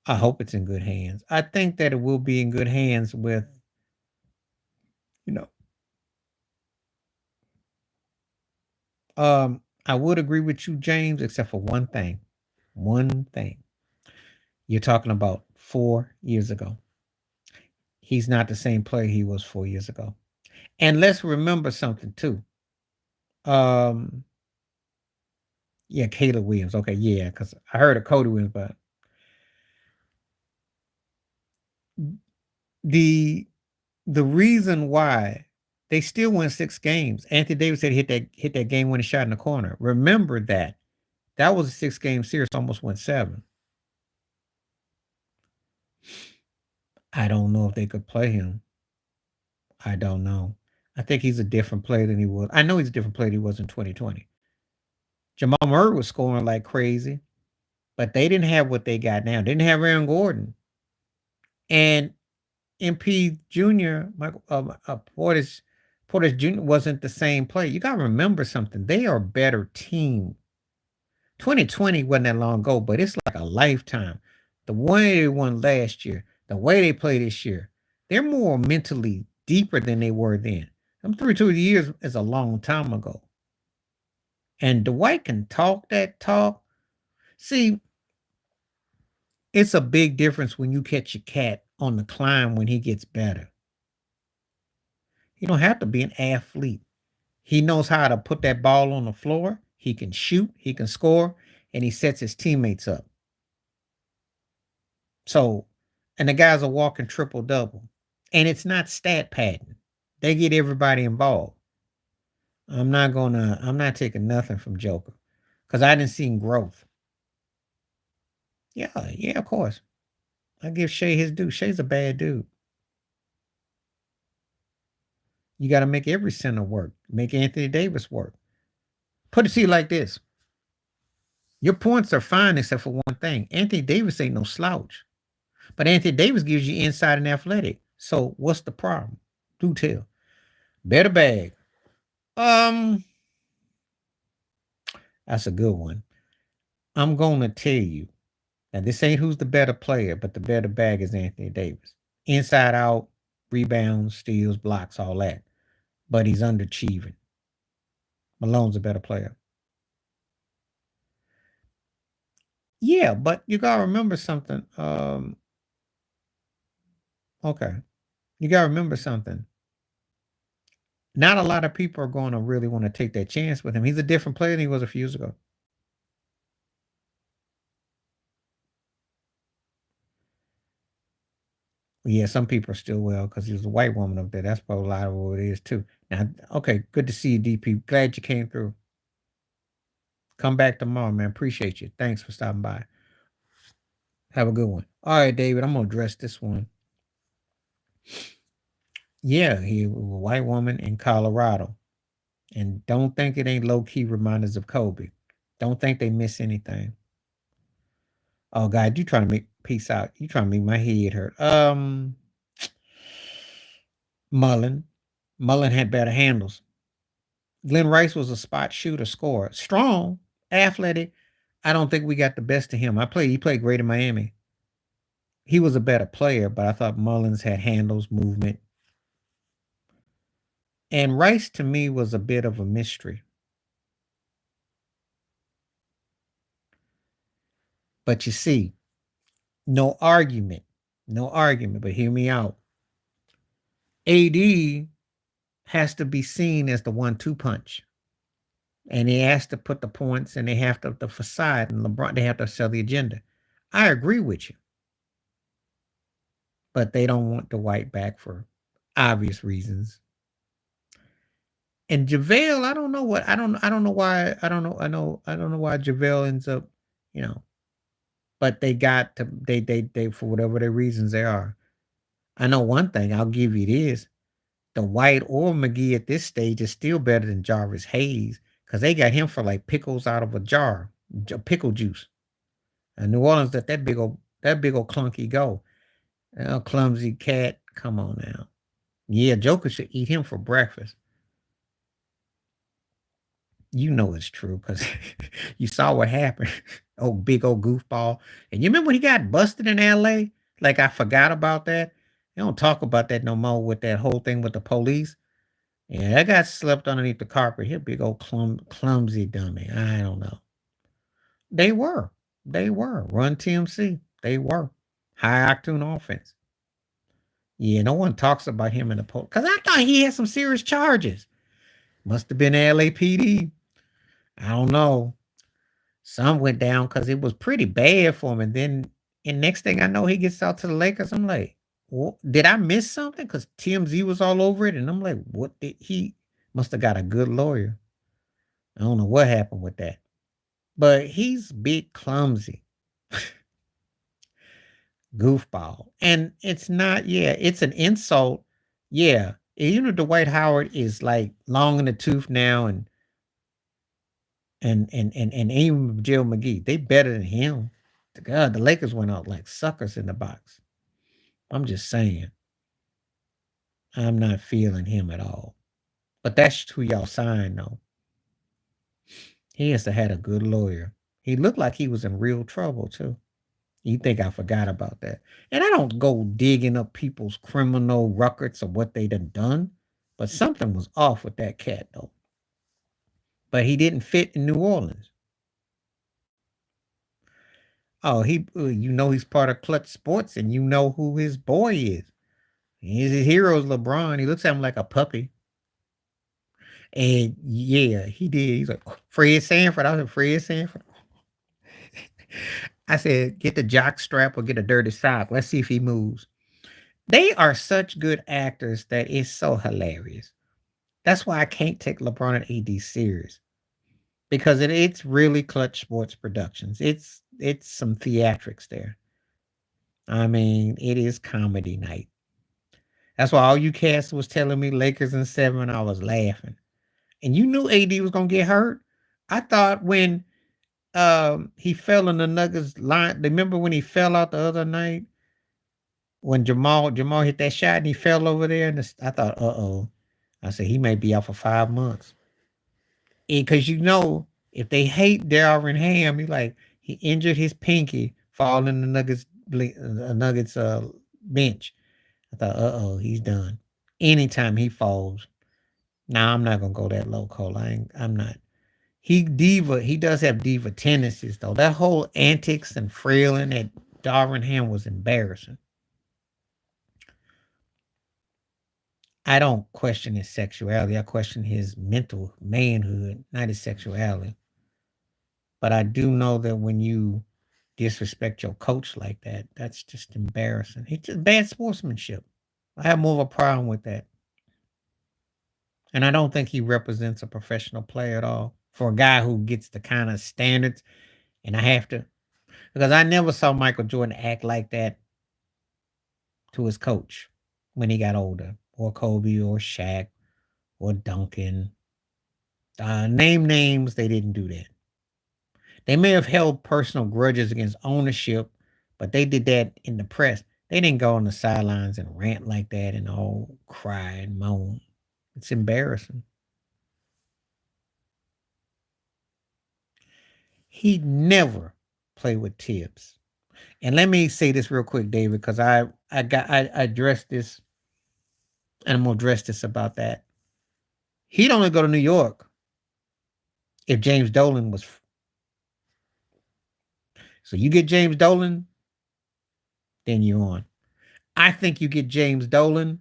I hope it's in good hands. I think that it will be in good hands with, you know, I would agree with you, James, except for one thing. One thing. You're talking about 4 years ago. He's not the same player he was 4 years ago. And let's remember something too. Um, yeah, Caleb Williams. Okay, yeah, because I heard of Cody Williams, but the the reason why they still won 6 games. Anthony Davis said hit that game winning shot in the corner. Remember that. That was a 6 game series, almost went 7. I don't know if they could play him. I don't know. I think he's a different player than he was. I know he's a different player than he was in 2020. Jamal Murray was scoring like crazy, but they didn't have what they got now. They didn't have Aaron Gordon. And MP Jr., Michael Portis Jr. wasn't the same player. You got to remember something. They are a better team. 2020 wasn't that long ago, but it's like a lifetime. The way they won last year, the way they play this year, they're more mentally deeper than they were then. I'm 32 years is a long time ago. And Dwight can talk that talk. See, it's a big difference when you catch your cat on the climb when he gets better. He don't have to be an athlete. He knows how to put that ball on the floor. He can shoot, he can score, and he sets his teammates up. So, and the guy's a walking triple double. And it's not stat padding. They get everybody involved. I'm not taking nothing from Joker. Because I didn't see growth. Yeah, of course. I give Shea his due. Shea's a bad dude. You got to make every center work. Make Anthony Davis work. Put it to you like this. Your points are fine except for one thing. Anthony Davis ain't no slouch. But Anthony Davis gives you inside and athletic. So what's the problem? Do tell. Better bag. That's a good one. I'm gonna tell you. Now this ain't who's the better player, but the better bag is Anthony Davis. Inside out, rebounds, steals, blocks, all that. But he's underachieving. Malone's a better player. Yeah, but you gotta remember something. Okay. You gotta remember something. Not a lot of people are going to really want to take that chance with him. He's a different player than he was a few years ago. Yeah, some people are still well because he was a white woman up there. That's probably a lot of what it is too. Now, okay, good to see you, DP. Glad you came through. Come back tomorrow, man. Appreciate you. Thanks for stopping by. Have a good one. All right, David, I'm gonna address this one. Yeah, he was a white woman in Colorado. And don't think it ain't low-key reminders of Kobe. Don't think they miss anything. Oh God, you trying to make peace out. You trying to make my head hurt. Mullen. Mullen had better handles. Glenn Rice was a spot shooter, scorer. Strong, athletic. I don't think we got the best of him. He played great in Miami. He was a better player, but I thought Mullins had handles, movement. And Rice to me was a bit of a mystery. But you see, no argument, but hear me out. AD has to be seen as the 1-2 punch. And he has to put the points and they have to the facade and LeBron, they have to sell the agenda. I agree with you. But they don't want the white back for obvious reasons. And JaVale, I don't know why I don't know why JaVale ends up, you know, but they got to they for whatever their reasons they are. I know one thing, I'll give you this. The White or McGee at this stage is still better than Jarvis Hayes because they got him for like pickles out of a jar, pickle juice. And New Orleans let that big old clunky go. Clumsy cat, come on now. Yeah, Joker should eat him for breakfast. You know it's true because you saw what happened. Oh, big old goofball. And you remember when he got busted in LA? Like I forgot about that. They don't talk about that no more with that whole thing with the police. Yeah, that got slept underneath the carpet. He a big old clumsy dummy. I don't know. They were. They were. Run TMC. They were. High octane offense. Yeah, no one talks about him in the post because I thought he had some serious charges. Must have been LAPD. I don't know. Some went down because it was pretty bad for him, and next thing I know, he gets out to the Lakers. I'm like, did I miss something? Because TMZ was all over it, and I'm like, what did he? Must have got a good lawyer. I don't know what happened with that, but he's big clumsy goofball, and it's not. Yeah, it's an insult. Yeah, Dwight Howard is like long in the tooth now, and even Joe McGee, they better than him. God, the Lakers went out like suckers in the box. I'm just saying, I'm not feeling him at all. But that's who y'all signed, though. He has to had a good lawyer. He looked like he was in real trouble too. You think I forgot about that? And I don't go digging up people's criminal records or what they done, but something was off with that cat though. But he didn't fit in New Orleans. Oh, he's part of Clutch Sports, and you know who his boy is. His hero's LeBron. He looks at him like a puppy. And yeah, he did. He's like, Fred Sanford. I was like, Fred Sanford. I said, get the jock strap or get a dirty sock. Let's see if he moves. They are such good actors that it's so hilarious. That's why I can't take LeBron and AD serious. Because it's really Clutch Sports Productions. It's some theatrics there. I mean, it is comedy night. That's why all you cast was telling me Lakers in 7. I was laughing. And you knew AD was gonna get hurt. I thought when he fell in the Nuggets line. Remember when he fell out the other night when Jamal hit that shot and he fell over there? And I thought, I said he may be out for 5 months. Because if they hate Darvin Ham, he injured his pinky falling in the Nuggets bench. I thought, he's done. Anytime he falls, now I'm not gonna go that low, Cole. I'm not. He does have diva tendencies though. That whole antics and frailing at Darvin Ham was embarrassing. I don't question his sexuality. I question his mental manhood, not his sexuality. But I do know that when you disrespect your coach like that, that's just embarrassing. It's just bad sportsmanship. I have more of a problem with that. And I don't think he represents a professional player at all for a guy who gets the kind of standards. And I have to, because I never saw Michael Jordan act like that to his coach when he got older, or Kobe, or Shaq, or Duncan. Name names, they didn't do that. They may have held personal grudges against ownership, but they did that in the press. They didn't go on the sidelines and rant like that and all cry and moan. It's embarrassing. He never played with Tibbs. And let me say this real quick, David, because I addressed this, and I'm gonna address this about that. He'd only go to New York if James Dolan was. So you get James Dolan, then you're on. I think you get James Dolan,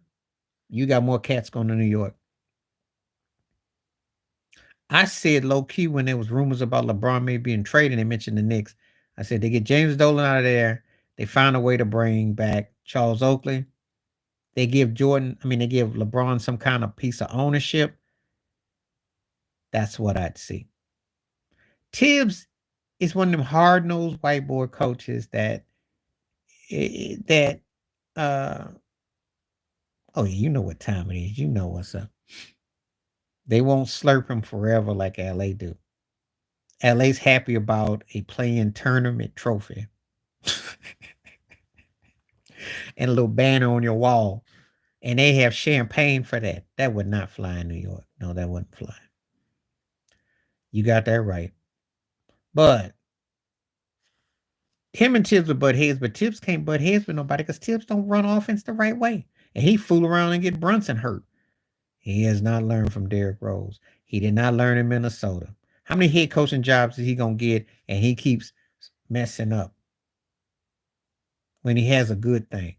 you got more cats going to New York. I said low key when there was rumors about LeBron maybe being traded, they mentioned the Knicks. I said they get James Dolan out of there. They find a way to bring back Charles Oakley. They give they give LeBron some kind of piece of ownership. That's what I'd see. Tibbs is one of them hard nosed whiteboard coaches that uh oh yeah, you know what time it is. You know what's up. They won't slurp him forever like LA do. LA's happy about a playing tournament trophy and a little banner on your wall. And they have champagne for that. That would not fly in New York. No, that wouldn't fly. You got that right. But him and Tibbs would butt heads, but Tibbs can't butt heads with nobody because Tibbs don't run offense the right way. And he fool around and get Brunson hurt. He has not learned from Derrick Rose. He did not learn in Minnesota. How many head coaching jobs is he going to get and he keeps messing up when he has a good thing?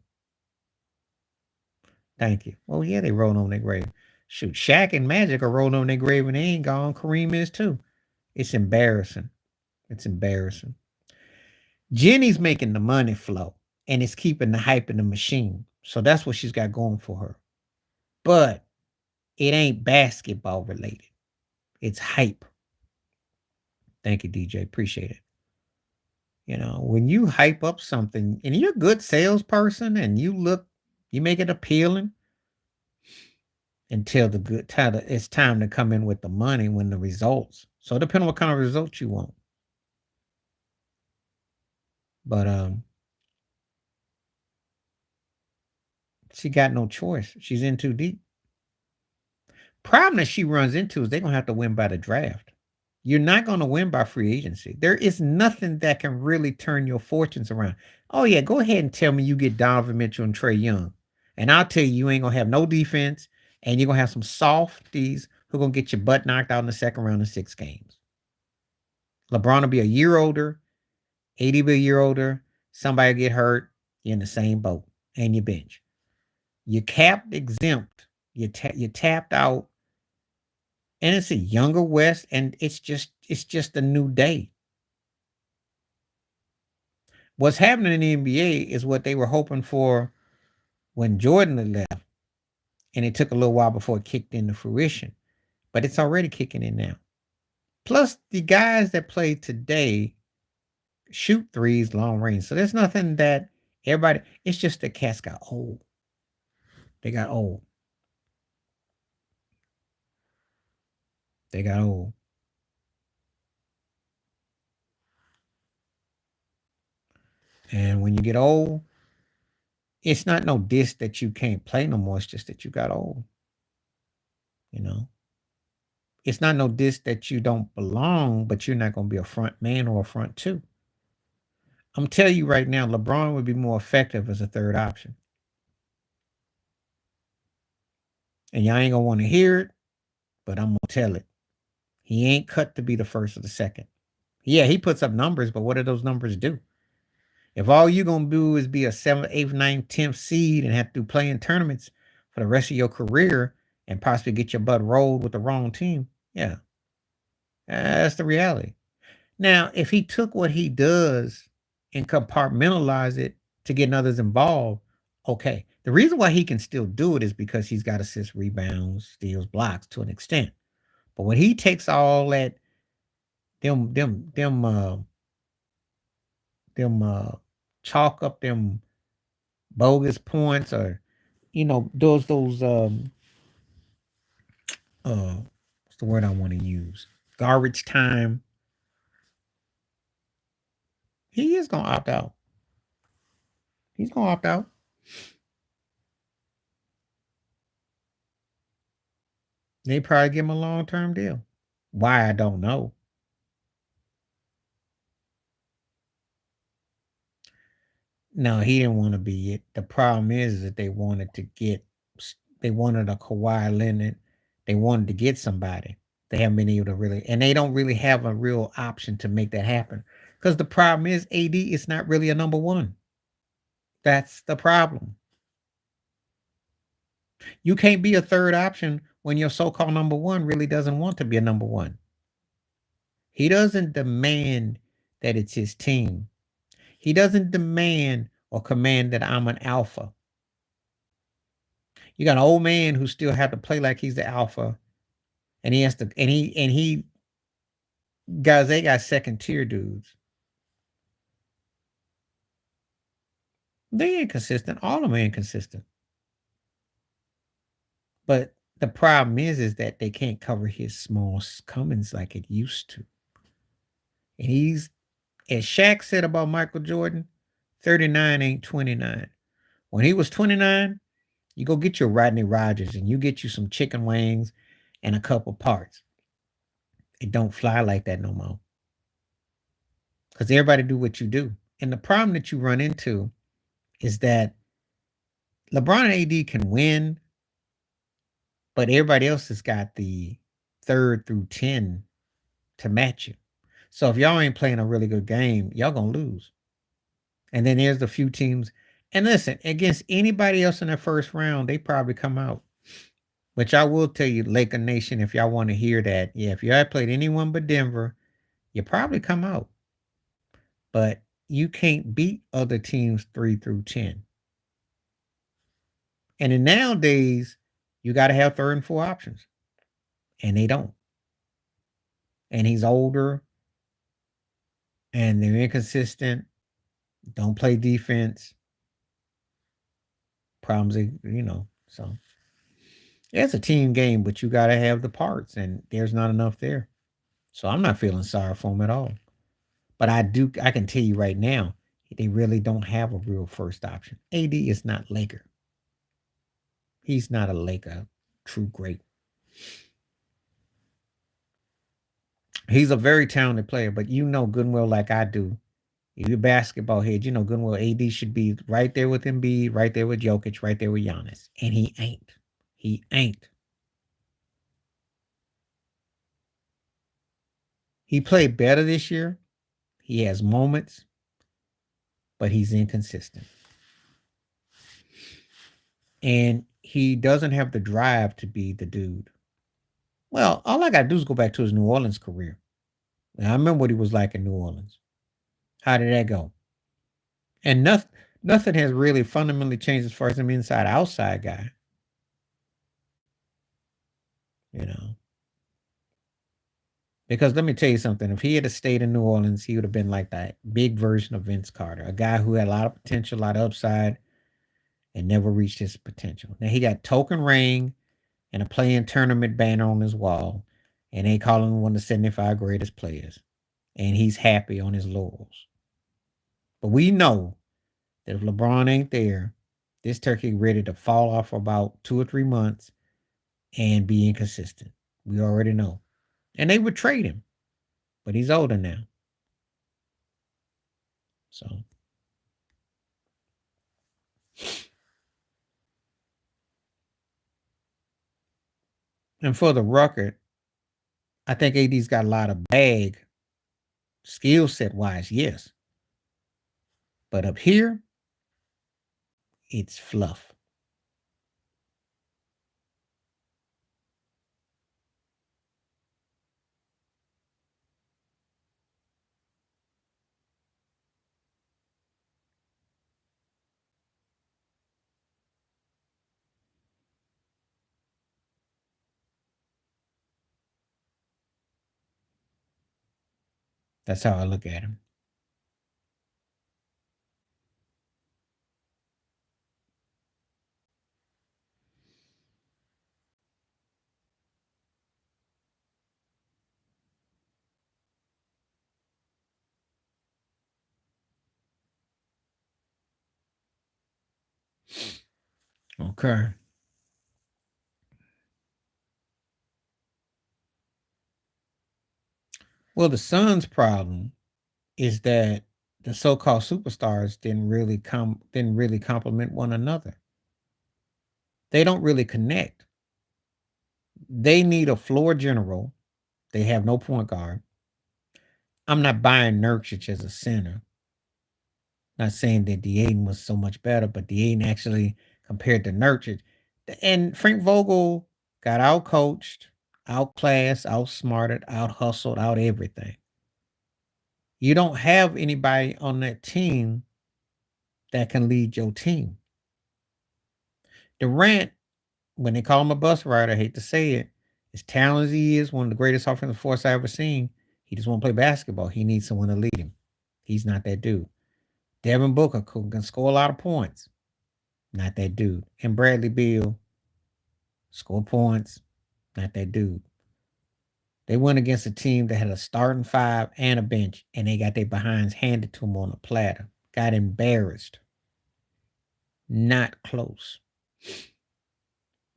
Thank you. Oh yeah, they rolled on their grave. Shoot, Shaq and Magic are rolling on their grave and they ain't gone. Kareem is too. It's embarrassing. It's embarrassing. Jenny's making the money flow and it's keeping the hype in the machine. So that's what she's got going for her. But it ain't basketball related. It's hype. Thank you, DJ. Appreciate it. When you hype up something and you're a good salesperson and you make it appealing until the good time, it's time to come in with the money when the results. So depending on what kind of results you want. But she got no choice. She's in too deep. Problem that she runs into is they're gonna have to win by the draft. You're not gonna win by free agency. There is nothing that can really turn your fortunes around. Oh yeah, go ahead and tell me you get Donovan Mitchell and Trey Young, and I'll tell you ain't gonna have no defense, and you're gonna have some softies who are gonna get your butt knocked out in the second round in 6 games. LeBron will be a year older, AD will be a year older. Somebody get hurt, you're in the same boat, and you bench. You're capped exempt. You're tapped out, and it's a younger West, and it's just a new day. What's happening in the NBA is what they were hoping for when Jordan had left, and it took a little while before it kicked into fruition, but it's already kicking in now. Plus, the guys that play today shoot threes long range, so there's nothing that everybody. It's just the cats got old. They got old. They got old. And when you get old, it's not no diss that you can't play no more. It's just that you got old. You know, it's not no diss that you don't belong, but you're not going to be a front man or a front two. I'm telling you right now, LeBron would be more effective as a third option. And y'all ain't going to want to hear it, but I'm going to tell it. He ain't cut to be the first or the second. Yeah, he puts up numbers, but what do those numbers do? If all you're going to do is be a 7th, 8th, 9th, 10th seed and have to play in tournaments for the rest of your career and possibly get your butt rolled with the wrong team, yeah, that's the reality. Now, if he took what he does and compartmentalize it to get others involved, okay. The reason why he can still do it is because he's got assists, rebounds, steals, blocks to an extent. But when he takes all that, them chalk up them bogus points, or those what's the word I want to use? Garbage time. He is gonna opt out. He's gonna opt out. They probably give him a long-term deal. Why, I don't know. No, he didn't want to be it. The problem is that they wanted a Kawhi Leonard. They wanted to get somebody. They haven't been able to really, and they don't really have a real option to make that happen. Because the problem is AD is not really a number one. That's the problem. You can't be a third option when your so-called number one really doesn't want to be a number one. He doesn't demand that it's his team. He doesn't demand or command that I'm an alpha. You got an old man who still have to play like he's the alpha, and he has to, and he guys, they got second tier dudes. They inconsistent. All of them are inconsistent. But the problem is that they can't cover his small comings like it used to. And he's, as Shaq said about Michael Jordan, 39 ain't 29. When he was 29, you go get your Rodney Rogers and you get you some chicken wings and a couple parts. It don't fly like that no more. Because everybody do what you do. And the problem that you run into is that LeBron and AD can win, but everybody else has got the 3rd through 10 to match you. So if y'all ain't playing a really good game, y'all gonna lose. And then there's the few teams And listen, against anybody else in the first round, they probably come out. Which I will tell you, Laker Nation, if y'all want to hear that, yeah, if you had played anyone but Denver, you probably come out. But you can't beat other teams 3 through 10. And in nowadays, you got to have third and four options. And they don't. And he's older and they're inconsistent, don't play defense. Problems, so yeah, it's a team game, but you got to have the parts, and there's not enough there. So I'm not feeling sorry for him at all. But I can tell you right now, they really don't have a real first option. AD is not Laker. He's not a Laker, true great. He's a very talented player, but you know good and well, like I do, you're a basketball head, you know good and well AD should be right there with Embiid, right there with Jokic, right there with Giannis. And he ain't. He ain't. He played better this year. He has moments, but he's inconsistent. And he doesn't have the drive to be the dude. Well, all I got to do is go back to his New Orleans career. Now, I remember what he was like in New Orleans. How did that go? And nothing has really fundamentally changed as far as him inside outside guy. You know. Because let me tell you something. If he had stayed in New Orleans, he would have been like that big version of Vince Carter, a guy who had a lot of potential, a lot of upside, and never reached his potential. Now he got token ring and a playing tournament banner on his wall, and they call him one of the 75 greatest players. And he's happy on his laurels. But we know that if LeBron ain't there, this turkey ready to fall off for about 2 or 3 months and be inconsistent. We already know. And they would trade him, but he's older now. So. And for the record, I think AD's got a lot of bag, skill set wise, yes. But up here, it's fluff. That's how I look at him. Okay. Well, the Suns' problem is that the so-called superstars didn't really complement one another. They don't really connect. They need a floor general. They have no point guard. I'm not buying Nurkic as a center. Not saying that Deaton was so much better, but Deaton actually compared to Nurkic. And Frank Vogel got out coached, outclassed, outsmarted, out hustled, out everything. You don't have anybody on that team that can lead your team. Durant, when they call him a bus rider, I hate to say it, as talented as he is, one of the greatest offensive force I ever seen, he just won't play basketball. He needs someone to lead him. He's not that dude. Devin Booker can score a lot of points. Not that dude. And Bradley Beal, score points. Not that dude. They went against a team that had a starting five and a bench, and they got their behinds handed to them on a platter. Got embarrassed. Not close.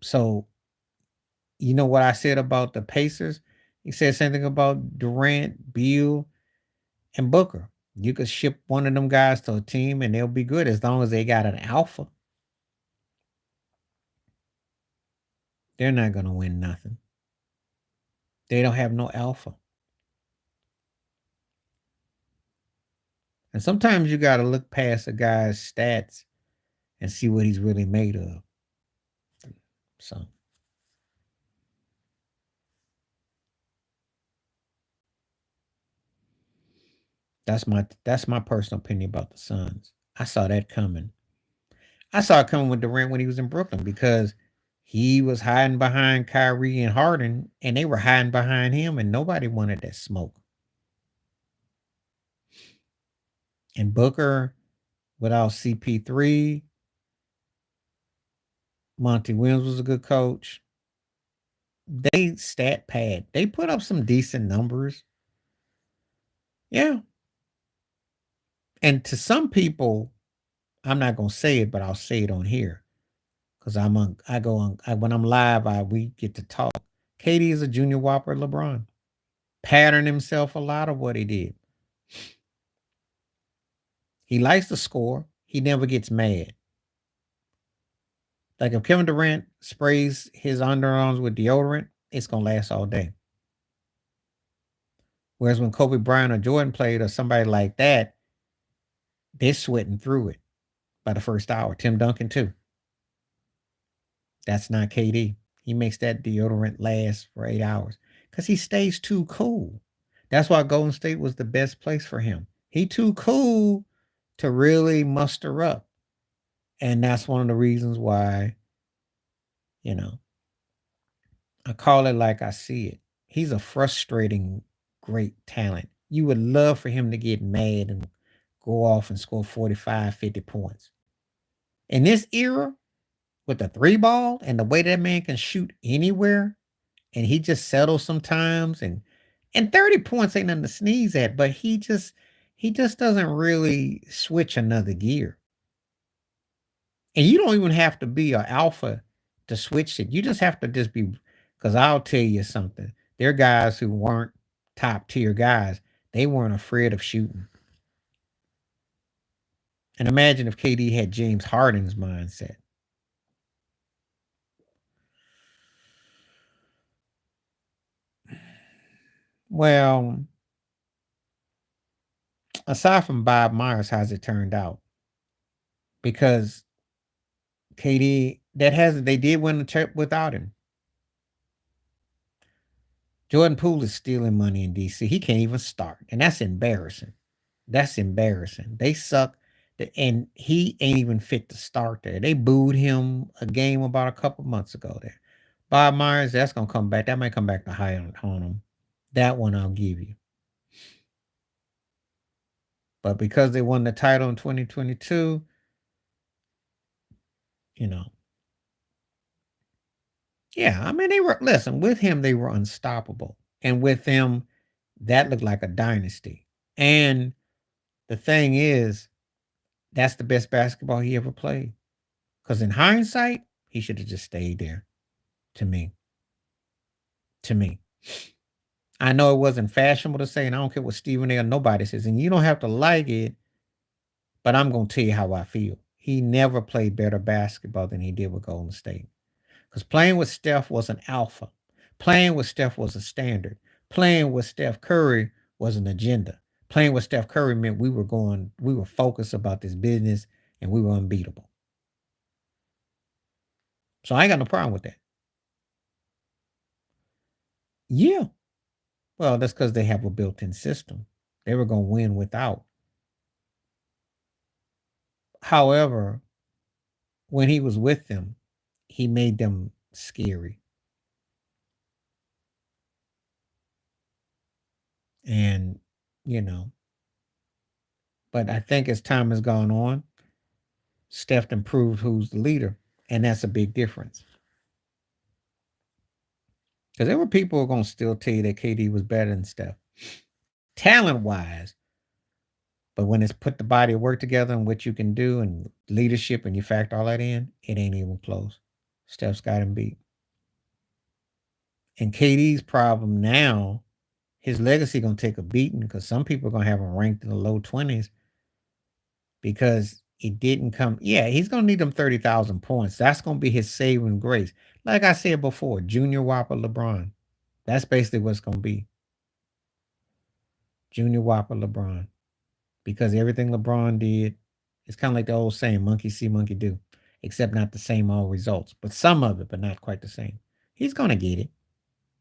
So, you know what I said about the Pacers? He said something about Durant, Beal, and Booker. You could ship one of them guys to a team and they'll be good as long as they got an alpha. They're not going to win nothing. They don't have no alpha. And sometimes you got to look past a guy's stats and see what he's really made of. So that's my personal opinion about the Suns. I saw that coming. I saw it coming with Durant when he was in Brooklyn because he was hiding behind Kyrie and Harden, and they were hiding behind him, and nobody wanted that smoke. And Booker, without CP3, Monty Williams was a good coach. They stat pad. They put up some decent numbers. Yeah. And to some people, I'm not gonna say it, but I'll say it on here because when I'm live, we get to talk. KD is a junior whopper LeBron. Patterned himself a lot of what he did. He likes to score. He never gets mad. Like if Kevin Durant sprays his underarms with deodorant, it's gonna last all day. Whereas when Kobe Bryant or Jordan played or somebody like that, they're sweating through it by the first hour. Tim Duncan too. That's not KD. He makes that deodorant last for 8 hours because he stays too cool. That's why Golden State was the best place for him. He too cool to really muster up. And that's one of the reasons why, you know, I call it like I see it. He's a frustrating great talent. You would love for him to get mad and go off and score 45, 50 points. In this era, with the 3 ball and the way that man can shoot anywhere, and he just settles sometimes, and 30 points ain't nothing to sneeze at, but he just doesn't really switch another gear. And you don't even have to be an alpha to switch it. You just have to just be, because I'll tell you something. There are guys who weren't top tier guys. They weren't afraid of shooting. And imagine if KD had James Harden's mindset. Well, aside from Bob Myers, how's it turned out? Because KD, they did win the chip without him. Jordan Poole is stealing money in DC. He can't even start, and that's embarrassing. That's embarrassing. They suck, and he ain't even fit to start there. They booed him a game about a couple months ago there. Bob Myers, that's gonna come back. That might come back to haunt him. That one I'll give you. But because they won the title in 2022, you know. Yeah, I mean, with him, they were unstoppable. And with them, that looked like a dynasty. And the thing is, that's the best basketball he ever played. Because in hindsight, he should have just stayed there. To me. To me. I know it wasn't fashionable to say, and I don't care what Stephen A. or nobody says, and you don't have to like it, but I'm going to tell you how I feel. He never played better basketball than he did with Golden State. Because playing with Steph was an alpha. Playing with Steph was a standard. Playing with Steph Curry was an agenda. Playing with Steph Curry meant we were focused about this business and we were unbeatable. So I ain't got no problem with that. Yeah. Well, that's because they have a built-in system. They were going to win without. However, when he was with them, he made them scary. And, you know, but I think as time has gone on, Steph improved who's the leader. And that's a big difference. Because there were people who are going to still tell you that KD was better than Steph. Talent-wise. But when it's put the body of work together and what you can do and leadership and you factor all that in, it ain't even close. Steph's got him beat. And KD's problem now, his legacy going to take a beating because some people are going to have him ranked in the low 20s because it didn't come. Yeah, he's going to need them 30,000 points. That's going to be his saving grace. Like I said before, Junior Whopper LeBron. That's basically what's going to be. Junior Whopper LeBron. Because everything LeBron did, It's kind of like the old saying, monkey see, monkey do, except not the same all results, but some of it, but not quite the same. He's going to get it.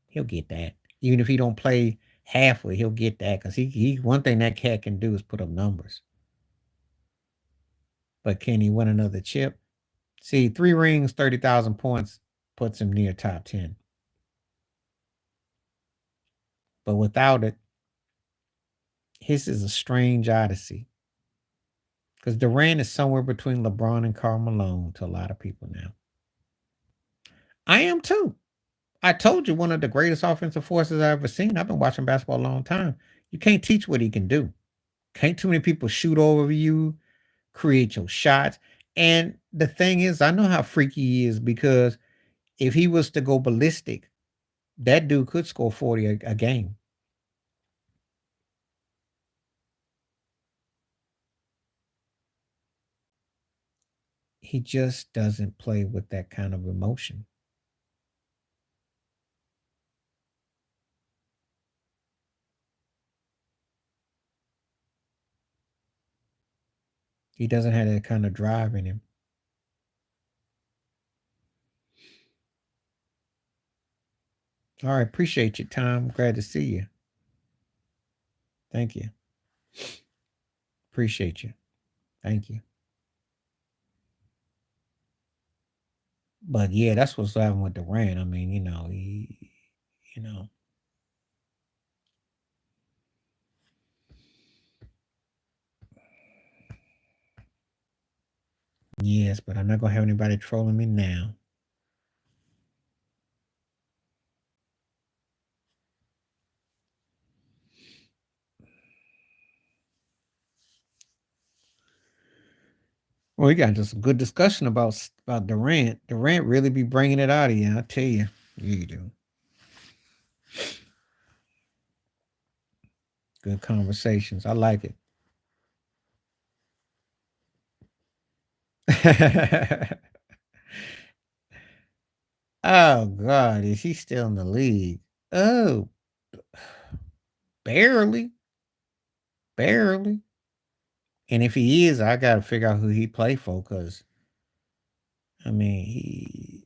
He'll get that. Even if he don't play halfway, he'll get that because he one thing that cat can do is put up numbers. But can he win another chip? See, 3 rings, 30,000 points puts him near top 10. But without it, his is a strange odyssey. Because Durant is somewhere between LeBron and Karl Malone to a lot of people now. I am too. I told you one of the greatest offensive forces I've ever seen. I've been watching basketball a long time. You can't teach what he can do. Can't too many people shoot over you, create your shots. And the thing is, I know how freaky he is because if he was to go ballistic, that dude could score 40 a game. He just doesn't play with that kind of emotion. He doesn't have that kind of drive in him. All right, appreciate your time. Glad to see you. Thank you. Appreciate you. Thank you. But yeah, that's what's happening with Durant. I mean, you know, yes, but I'm not gonna have anybody trolling me now. Well, we got just a good discussion about Durant. Durant really be bringing it out of you. I tell you, you do. Good conversations. I like it. Oh God, is he still in the league? Oh, barely, barely. And if he is, I got to figure out who he play for. Cause I mean,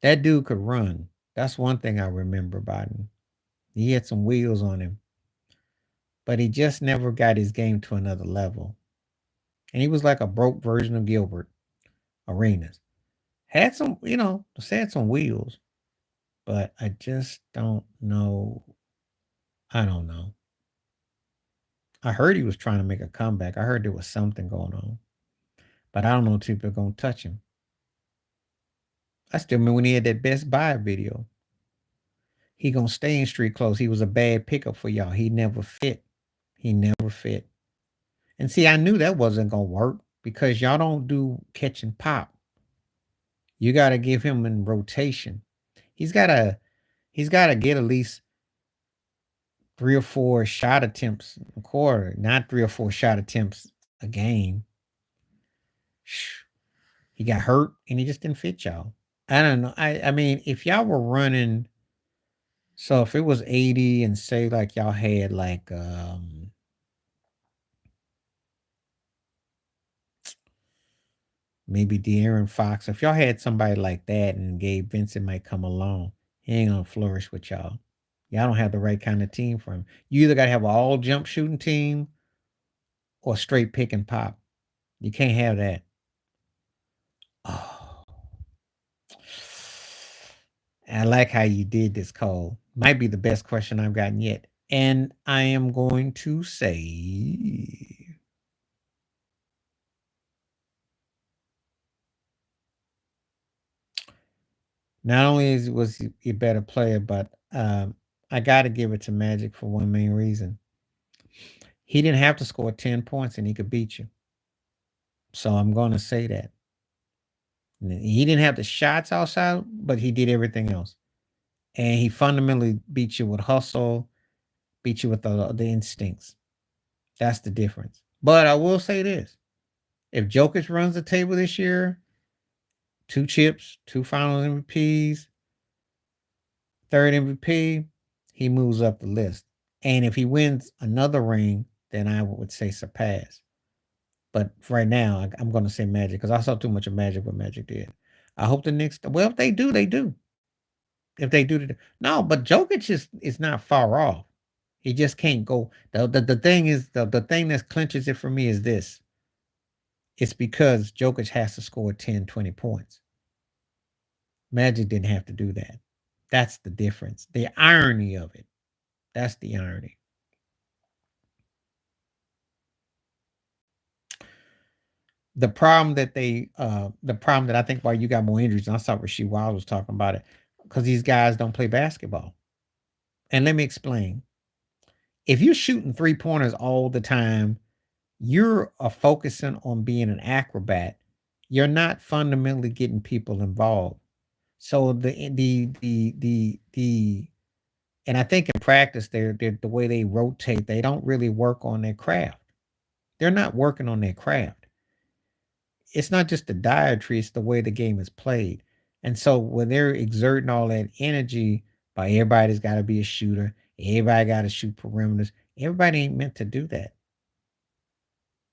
that dude could run. That's one thing I remember about him. He had some wheels on him, but he just never got his game to another level. And he was like a broke version of Gilbert Arenas. Had some, had some wheels, but I just don't know. I don't know. I heard he was trying to make a comeback. I heard there was something going on, but I don't know if people are gonna touch him. I still remember when he had that Best Buy video. He gonna stay in street clothes. He was a bad pickup for y'all. He never fit. He never fit. And see, I knew that wasn't gonna work because y'all don't do catch and pop. You gotta give him in rotation. He's gotta he's gotta get at least 3 or 4 shot attempts a quarter, not 3 or 4 shot attempts a game. He got hurt and he just didn't fit y'all. I don't know. I mean, if y'all were running, so if it was 80 and say like y'all had like maybe De'Aaron Fox, if y'all had somebody like that and Gabe Vincent might come along, he ain't gonna flourish with y'all. Y'all don't have the right kind of team for him. You either gotta have an all jump shooting team or straight pick and pop. You can't have that. Oh, I like how you did this, Cole. Might be the best question I've gotten yet. And I am going to say not only was he a better player, but I got to give it to Magic for one main reason. He didn't have to score 10 points and he could beat you. So I'm going to say that. He didn't have the shots outside, but he did everything else. And he fundamentally beat you with hustle, beat you with the instincts. That's the difference. But I will say this: if Jokic runs the table this year, 2 chips, 2 Finals MVPs, third MVP, he moves up the list. And if he wins another ring, then I would say surpass. But right now, I'm going to say Magic because I saw too much of Magic what Magic did. I hope the Knicks. Well, if they do, they do. If they do, no. But Jokic is not far off. He just can't go. The thing is the thing that clinches it for me is this. It's because Jokic has to score 10, 20 points. Magic didn't have to do that. That's the difference. The irony of it. That's the irony. The problem that I think why you got more injuries, and I saw Rasheed Wild was talking about it, because these guys don't play basketball. And let me explain. If you're shooting 3-pointers all the time, you're focusing on being an acrobat. You're not fundamentally getting people involved. So and I think in practice, they're the way they rotate, they don't really work on their craft. They're not working on their craft. It's not just the dietary, it's the way the game is played. And so when they're exerting all that energy by everybody's got to be a shooter, everybody got to shoot perimeters, everybody ain't meant to do that.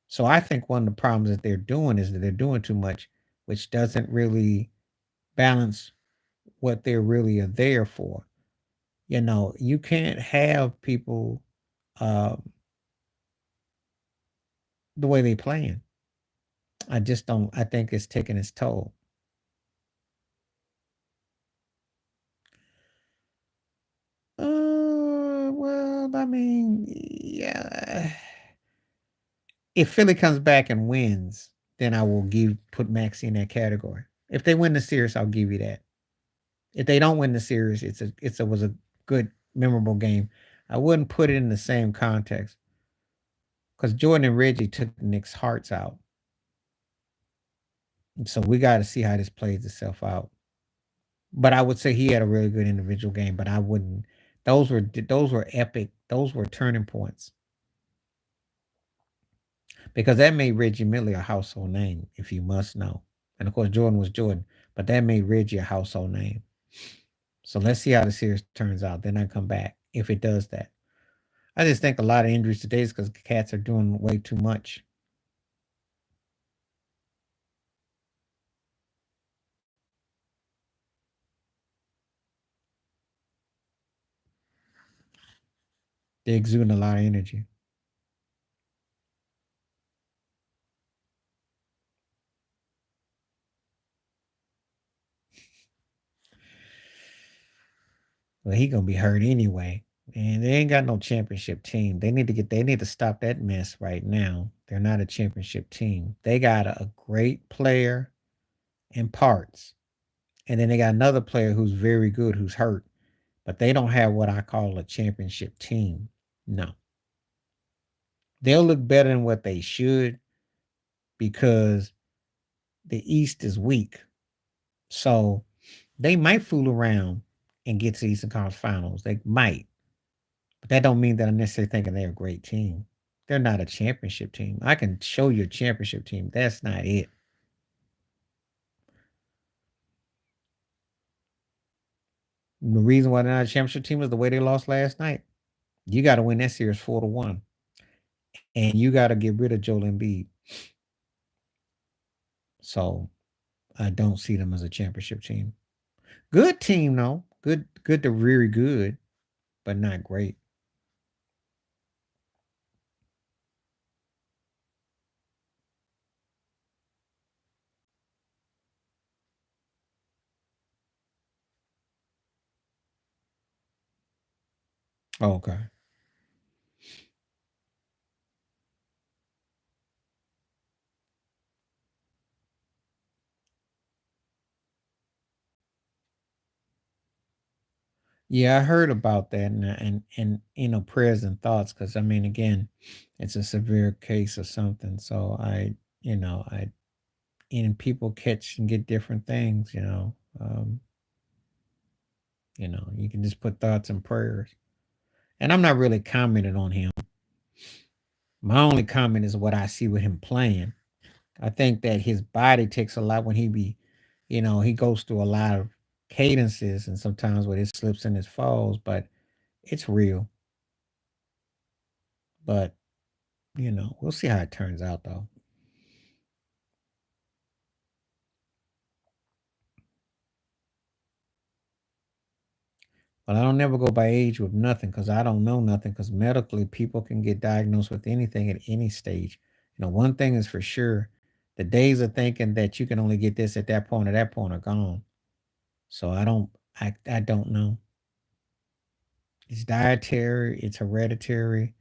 So I think one of the problems that they're doing is that they're doing too much, which doesn't really balance what they're really are there for. You can't have people the way they playing. I just don't. I think it's taking its toll. Well, I mean, yeah. If Philly comes back and wins, then I will put Maxxy in that category. If they win the series, I'll give you that. If they don't win the series, it was a good, memorable game. I wouldn't put it in the same context because Jordan and Reggie took the Knicks' hearts out. So we got to see how this plays itself out. But I would say he had a really good individual game, but I wouldn't. Those were epic. Those were turning points because that made Reggie Miller a household name, if you must know. And of course, Jordan was Jordan, but that made Reggie a household name. So let's see how the series turns out. Then I come back if it does that. I just think a lot of injuries today is because cats are doing way too much. They're exuding a lot of energy. Well, he gonna be hurt anyway. And they ain't got no championship team. They need to stop that mess right now. They're not a championship team. They got a great player and parts. And then they got another player who's very good who's hurt. But they don't have what I call a championship team. No. They'll look better than what they should because the East is weak. So they might fool around and get to the Eastern Conference Finals. They might. But that don't mean that I'm necessarily thinking they're a great team. They're not a championship team. I can show you a championship team. That's not it. The reason why they're not a championship team is the way they lost last night. You got to win that series 4-1. And you got to get rid of Joel Embiid. So I don't see them as a championship team. Good team though. Good to very good, but not great. Okay. Yeah, I heard about that, and prayers and thoughts because I mean, again, it's a severe case or something. So I and people catch and get different things. You can just put thoughts and prayers. And I'm not really commenting on him. My only comment is what I see with him playing. I think that his body takes a lot when he goes through a lot of cadences and sometimes with his slips and his falls, but it's real. But we'll see how it turns out though. But I don't never go by age with nothing because I don't know nothing. Because medically, people can get diagnosed with anything at any stage. One thing is for sure: the days of thinking that you can only get this at that point or that point are gone. So I don't know. It's dietary, it's hereditary,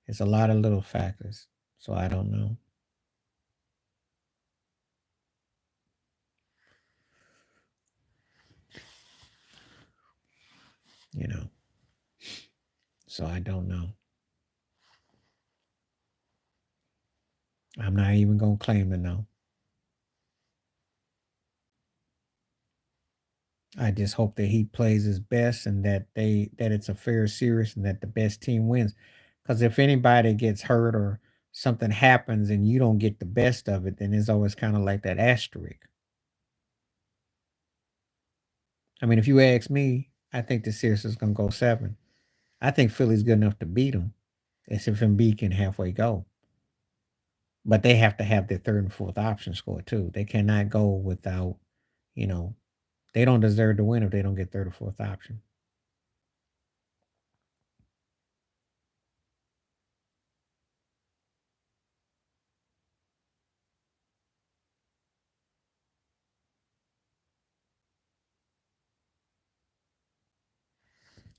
it's a lot of little factors. So I don't know. You know. So I don't know. I'm not even gonna claim to know. I just hope that he plays his best and that it's a fair series and that the best team wins. Because if anybody gets hurt or something happens and you don't get the best of it, then it's always kind of like that asterisk. I mean, if you ask me, I think the series is gonna go 7. I think Philly's good enough to beat them. As if Embiid can halfway go. But they have to have their third and fourth option score too. They cannot go without, you know, they don't deserve to win if they don't get third or fourth option.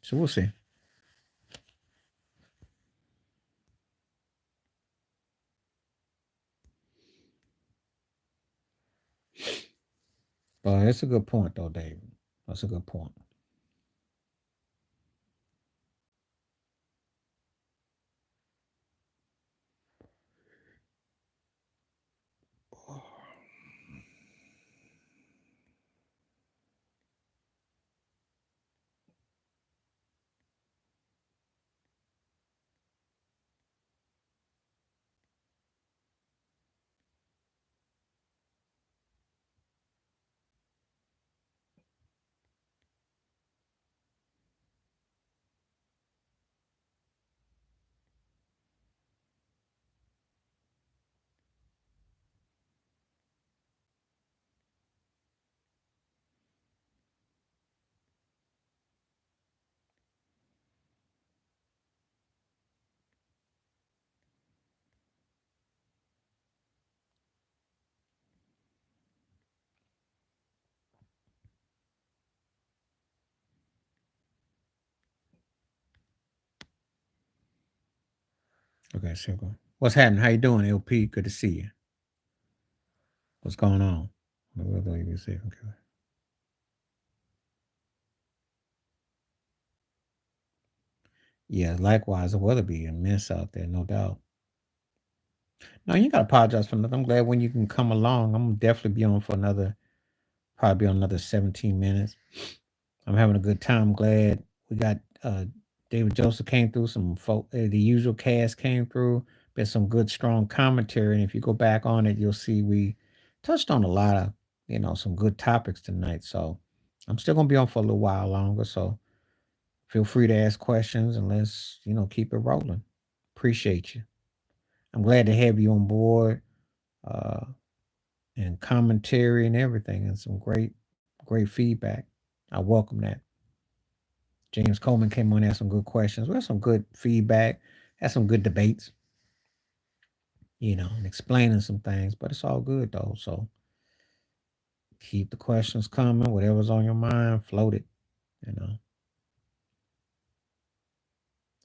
So we'll see. But it's a good point though, David. That's a good point. Okay, so what's happening? How you doing, LP? Good to see you. What's going on? What do you say? Okay. Yeah, likewise, the weather be immense out there, no doubt. No, you gotta apologize for nothing. I'm glad when you can come along. I'm gonna definitely be on for probably on another 17 minutes. I'm having a good time. I'm glad we got David Joseph came through. Some folk, the usual cast came through. There's some good, strong commentary, and if you go back on it, you'll see we touched on a lot of some good topics tonight. So I'm still gonna be on for a little while longer. So feel free to ask questions and let's keep it rolling. Appreciate you. I'm glad to have you on board. Uh, and commentary and everything, and some great feedback. I welcome that. James Coleman came on, had some good questions. We had some good feedback, had some good debates, and explaining some things, but it's all good though. So keep the questions coming. Whatever's on your mind, float it. You know,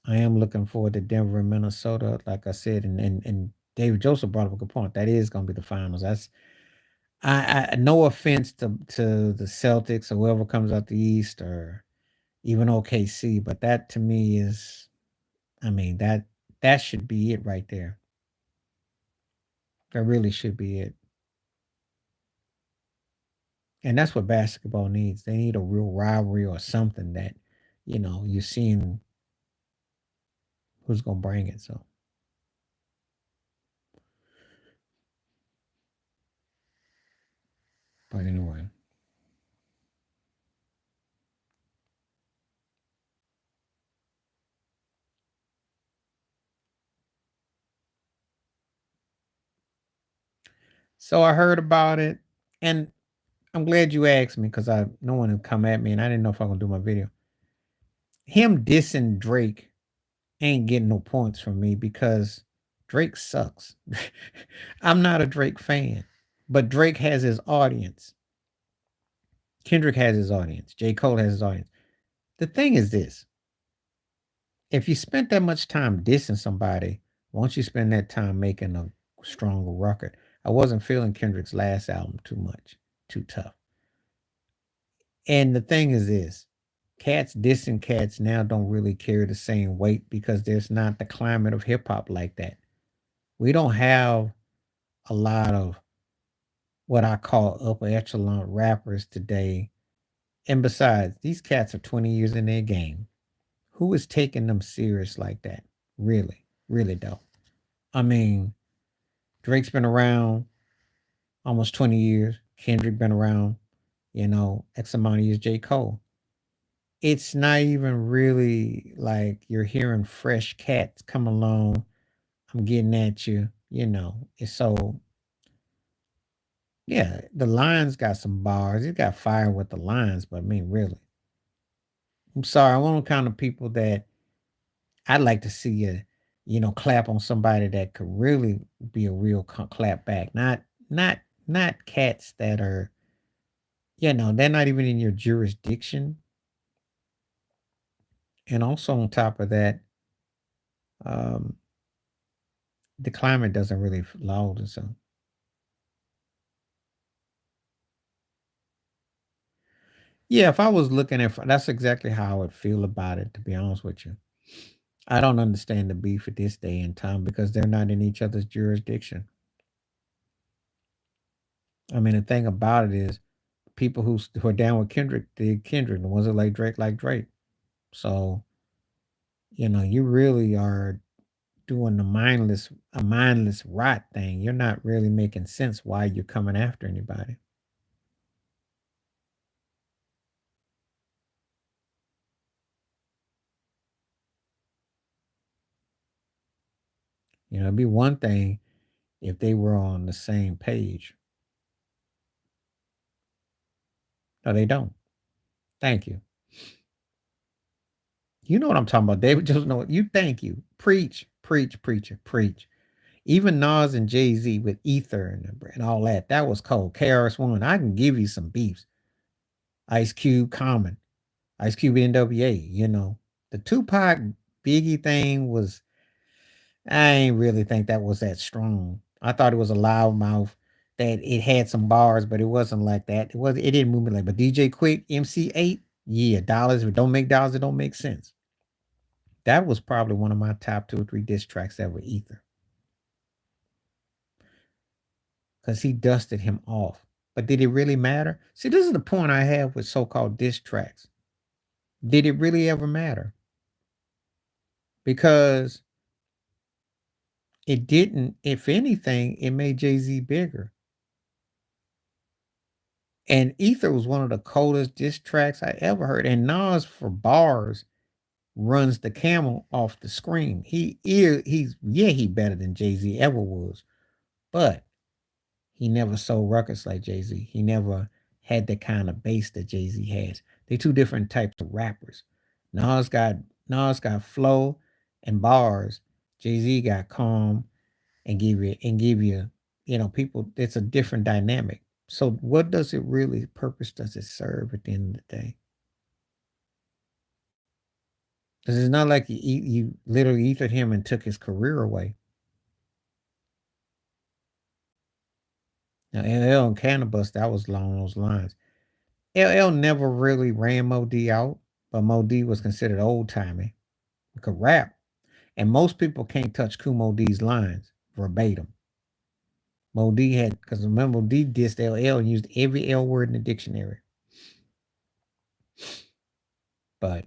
I am looking forward to Denver and Minnesota, like I said, and David Joseph brought up a good point. That is going to be the finals. That's no offense to the Celtics or whoever comes out the East or even OKC, but that to me is, I mean, that should be it right there. That really should be it. And that's what basketball needs. They need a real rivalry or something that, you're seeing who's gonna bring it. So, but anyway. So I heard about it, and I'm glad you asked me because I no one had come at me, and I didn't know if I was gonna do my video. him dissing Drake ain't getting no points from me because Drake sucks. I'm not a Drake fan, but Drake has his audience. Kendrick has his audience. J. Cole has his audience. The thing is this: if you spent that much time dissing somebody, won't you spend that time making a stronger record? I wasn't feeling Kendrick's last album too much, too tough. And the thing is this: cats dissing cats now don't really carry the same weight because there's not the climate of hip hop like that. We don't have a lot of what I call upper echelon rappers today. And besides, these cats are 20 years in their game. Who is taking them serious like that? Really, really don't. I mean, Drake's been around almost 20 years. Kendrick been around, X amount of years. J. Cole. It's not even really like you're hearing fresh cats come along. I'm getting at you, It's so, yeah, the lines got some bars. It got fire with the lines, but I mean, really. I'm sorry. I'm one of the kind of people that I'd like to see clap on somebody that could really be a real clap back. Not, not cats that are, they're not even in your jurisdiction. And also on top of that, um, the climate doesn't really allow it. So yeah, if I was looking at, that's exactly how I would feel about it. To be honest with you, I don't understand the beef at this day and time because they're not in each other's jurisdiction. I mean, the thing about it is, people who are down with Kendrick did Kendrick. The ones that like Drake. So you really are doing a mindless rot thing. You're not really making sense why you're coming after anybody. It'd be one thing if they were on the same page. No, they don't. Thank you. You know what I'm talking about, David. Just know it. You thank you. Preach, preach, preacher, preach. Even Nas and Jay Z with Ether and all that. That was cold. KRS-One. I can give you some beefs. Ice Cube, Common. Ice Cube, NWA. The Tupac Biggie thing was. I ain't really think that was that strong. I thought it was a loudmouth that it had some bars, but it wasn't like that. It was. It didn't move me like. But DJ Quick, MC8, yeah, dollars. If it don't make dollars, it don't make sense. That was probably one of my top 2 or 3 diss tracks ever. Ether, because he dusted him off. But did it really matter? See, this is the point I have with so-called diss tracks. Did it really ever matter? Because it didn't. If anything, it made Jay-Z bigger. And Ether was one of the coldest diss tracks I ever heard. And Nas for bars runs the camel off the screen. He better than Jay-Z ever was. But he never sold records like Jay-Z. He never had the kind of bass that Jay-Z has. They're two different types of rappers. Nas got Nas got flow and bars. Jay-Z got calm and give you, people. It's a different dynamic. So what does it really purpose does it serve at the end of the day? Because it's not like you literally ethered him and took his career away. Now LL and Cannabis, that was along those lines. LL never really ran Mo D out, but Mo D was considered old timey. He could rap. And most people can't touch Kumo D's lines verbatim. Mo D had, because remember, D dissed LL and used every L word in the dictionary. But,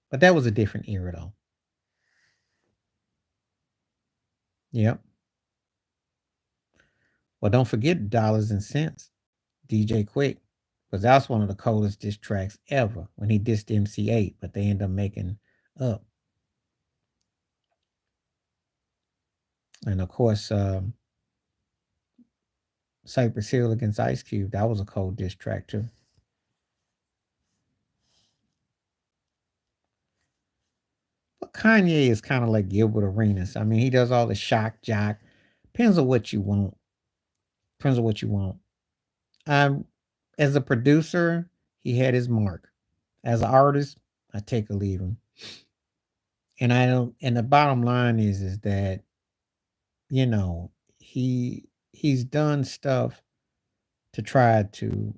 but that was a different era though. Yep. Well, don't forget Dollars and Cents. DJ Quick, because that's one of the coldest diss tracks ever when he dissed MC8, but they end up making up. And of course, Cypress Hill against Ice Cube, that was a cold diss track too. Kanye is kind of like Gilbert Arenas. I mean, he does all the shock jock. Depends on what you want. Depends on what you want. Um, as a producer, he had his mark. As an artist, I take or leave him. And I don't. And the bottom line is that you know he's done stuff to try to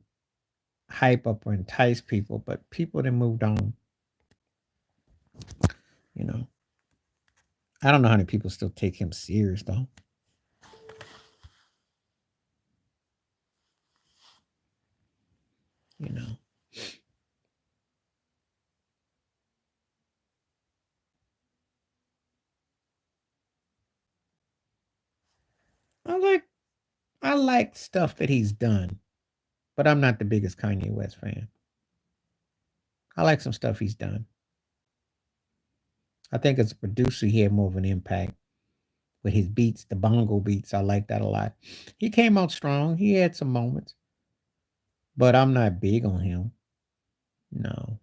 hype up or entice people, but people that moved on. You know, I don't know how many people still take him serious though. You know, I like I like stuff that he's done, but I'm not the biggest Kanye West fan. I like some stuff he's done. I think as a producer, he had more of an impact with his beats, the bongo beats. I like that a lot. He came out strong. He had some moments, but I'm not big on him. No,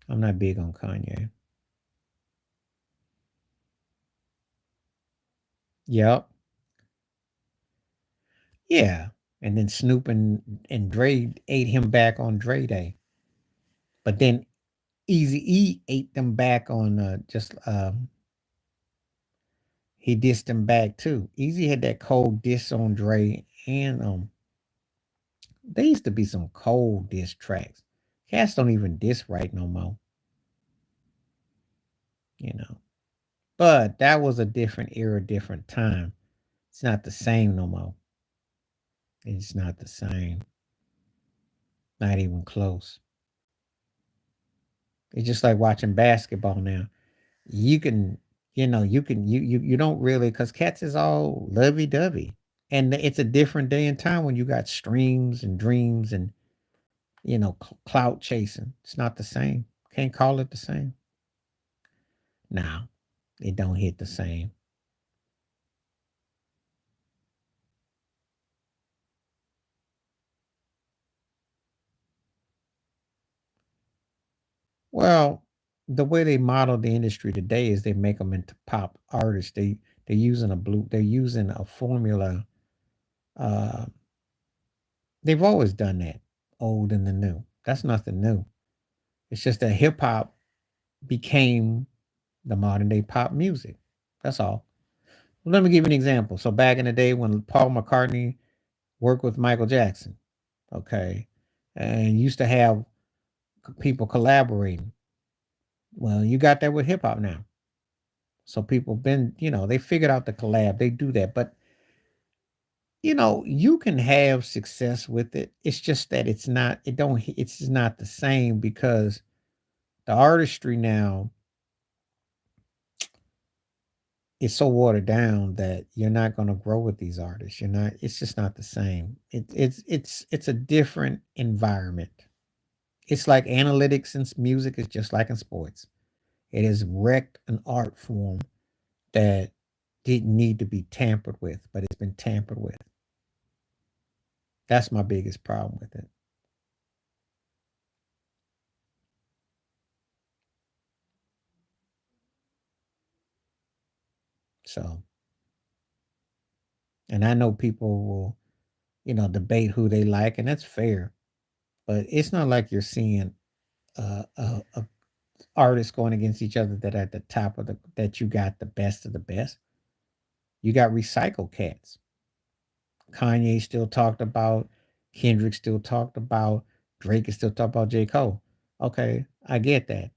I'm not big on Kanye. Yep. Yeah. And then Snoop and Dre ate him back on Dre Day. But then Easy E ate them back on just he dissed him back too. Easy had that cold diss on Dre and there used to be some cold diss tracks. Cats don't even diss right no more, you know. But that was a different era, different time. It's not the same no more. It's not the same. Not even close. It's just like watching basketball now. You can, you don't really because cats is all lovey dovey, and it's a different day and time when you got streams and dreams and clout chasing. It's not the same. Can't call it the same. Now, it don't hit the same. Well, the way they model the industry today is they make them into pop artists. They're using a formula. Uh, they've always done that, old and the new. That's nothing new. It's just that hip hop became the modern day pop music. That's all. Let me give you an example. So back in the day when Paul McCartney worked with Michael Jackson, okay, and used to have people collaborating. Well, you got that with hip hop now. So people been, they figured out the collab. They do that, but you can have success with it. It's just that it's not the same because the artistry now is so watered down that you're not going to grow with these artists. You're not. It's just not the same. It's a different environment. It's like analytics in music is just like in sports. It has wrecked an art form that didn't need to be tampered with, but it's been tampered with. That's my biggest problem with it. So, and I know people will, debate who they like, and that's fair. But it's not like you're seeing a artists going against each other that are at the top of the that you got the best of the best. You got recycled cats. Kanye still talked about, Kendrick still talked about, Drake is still talking about J. Cole. Okay, I get that.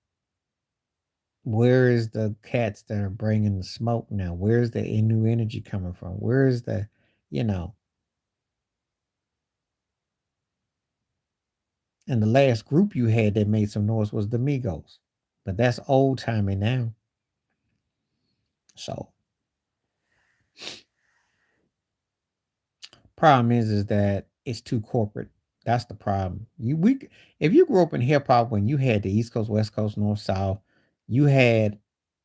Where is the cats that are bringing the smoke now? Where's the new energy coming from? Where's the, you know, and the last group you had that made some noise was the Migos. But that's old timey now. So problem is that it's too corporate. That's the problem. If you grew up in hip hop when you had the East Coast, West Coast, North, South, you had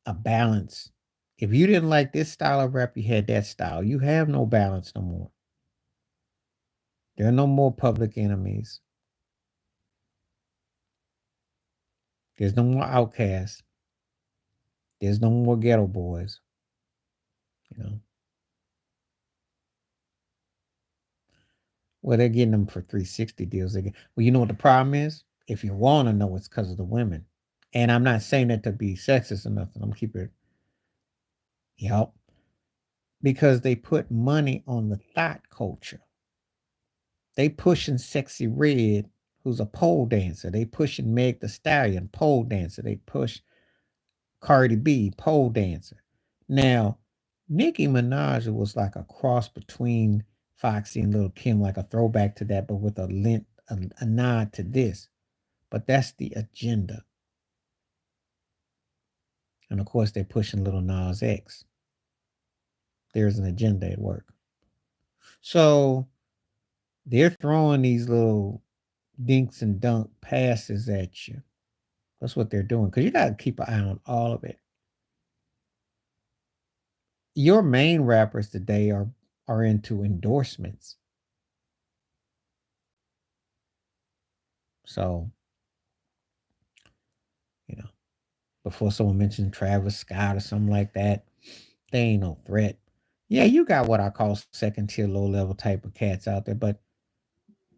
a balance. If you didn't like this style of rap, you had that style. You have no balance no more. There are no more public enemies. There's no more outcasts. There's no more ghetto boys. You know, well, they're getting them for 360 deals. Well, you know what the problem is? If you want to know, it's because of the women. And I'm not saying that to be sexist or nothing. I'm keeping it, yep, because they put money on the thought culture. They pushing Sexy Red, who's a pole dancer. They pushing Meg the Stallion, pole dancer. They push Cardi B, pole dancer. Now, Nicki Minaj was like a cross between Foxy and Lil Kim, like a throwback to that, but with a nod to this. But that's the agenda. And of course, they're pushing Little Nas X. There's an agenda at work. So they're throwing these little dinks and dunk passes at you. That's what they're doing. Because you got to keep an eye on all of it. Your main rappers today are into endorsements. So, you know, before someone mentioned Travis Scott or something like that, they ain't no threat. Yeah, you got what I call second tier, low level type of cats out there, but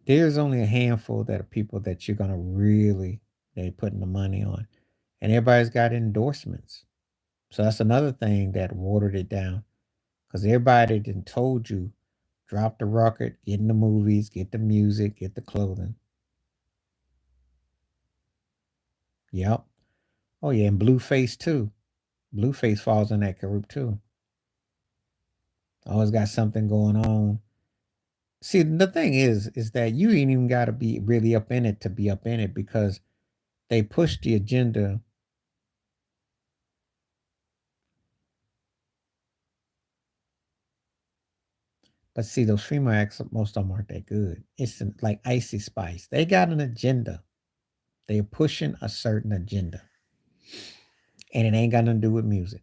there's only a handful that are people that you're gonna really they putting the money on, and everybody's got endorsements. So that's another thing that watered it down because everybody didn't told you drop the record, get in the movies, get the music, get the clothing. Yep. Oh yeah, and Blueface too. Blueface falls in that group too. Always got something going on. See, the thing is that you ain't even got to be really up in it to be up in it because they push the agenda. But see, those female acts, most of them aren't that good. It's like Icy Spice. They got an agenda. They're pushing a certain agenda, and it ain't got nothing to do with music.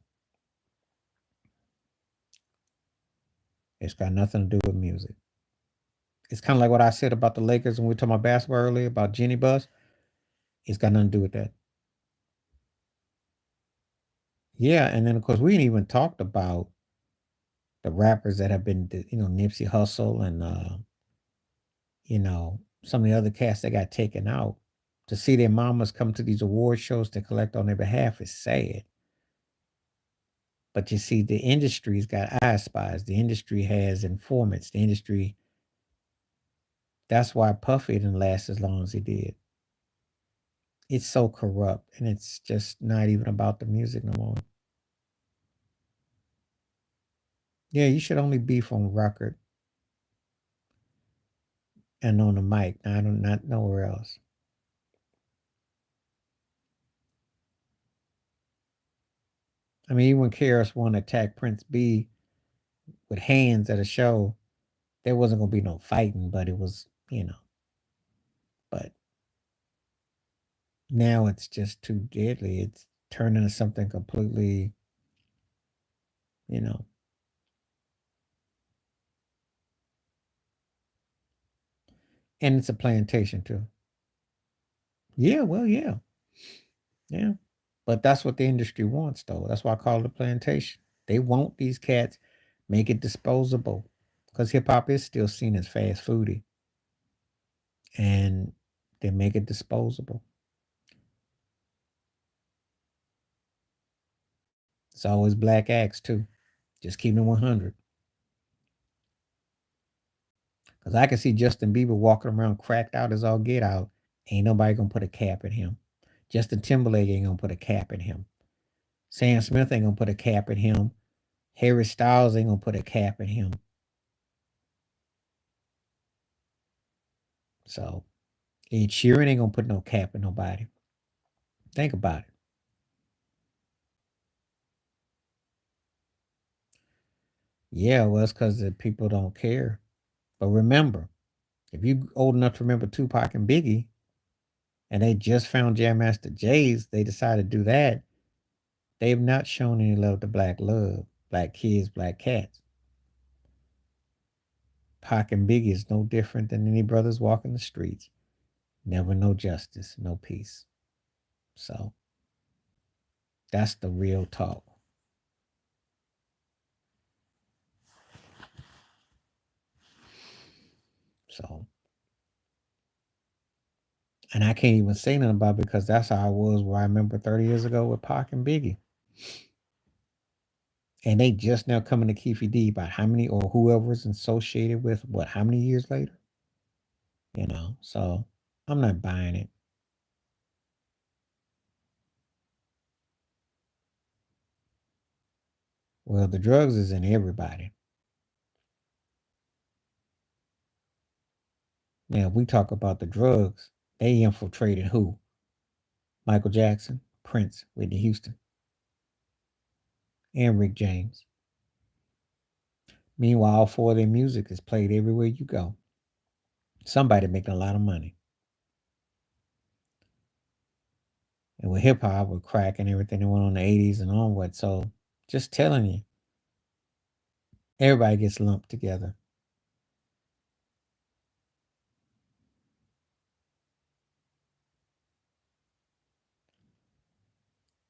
It's got nothing to do with music. It's kind of like what I said about the Lakers when we were talking about basketball earlier about Jenny Bus. It's got nothing to do with that. Yeah, and then of course we ain't even talked about the rappers that have been, Nipsey Hussle and some of the other cats that got taken out. To see their mamas come to these award shows to collect on their behalf is sad. But you see, the industry's got eye spies. The industry has informants. The industry, that's why Puffy didn't last as long as he did. It's so corrupt, and it's just not even about the music no more. Yeah, you should only beef on record and on the mic, not nowhere else. I mean, even when KRS One attacked Prince B with hands at a show, there wasn't gonna be no fighting, but it was, but now it's just too deadly. It's turned into something completely, you know. And it's a plantation too. Yeah, well, yeah. Yeah. But that's what the industry wants though. That's why I call it a plantation. They want these cats, make it disposable. Because hip hop is still seen as fast foody. And they make it disposable. It's always black acts too. Just keep it 100. Because I can see Justin Bieber walking around cracked out as all get out. Ain't nobody gonna put a cap in him. Justin Timberlake ain't gonna put a cap in him. Sam Smith ain't gonna put a cap in him. Harry Styles ain't gonna put a cap in him. So Ed Sheeran ain't gonna put no cap in nobody. Think about it. Yeah, well, it's because the people don't care. But remember, if you old enough to remember Tupac and Biggie, and they just found Jam Master Jay's, they decided to do that. They've not shown any love to black love, black kids, black cats. Pac and Biggie is no different than any brothers walking the streets. Never no justice, no peace. So That's the real talk. So, and I can't even say nothing about it because that's how I was where I remember 30 years ago with Pac and Biggie. And they just now coming to Keefy D about how many or whoever's associated with what, how many years later? So I'm not buying it. Well, the drugs is in everybody. Now, if we talk about the drugs, they infiltrated who? Michael Jackson, Prince, Whitney Houston, and Rick James. Meanwhile, all four of their music is played everywhere you go. Somebody making a lot of money. And with hip hop, with crack and everything that went on in the 80s and onward. So just telling you, everybody gets lumped together.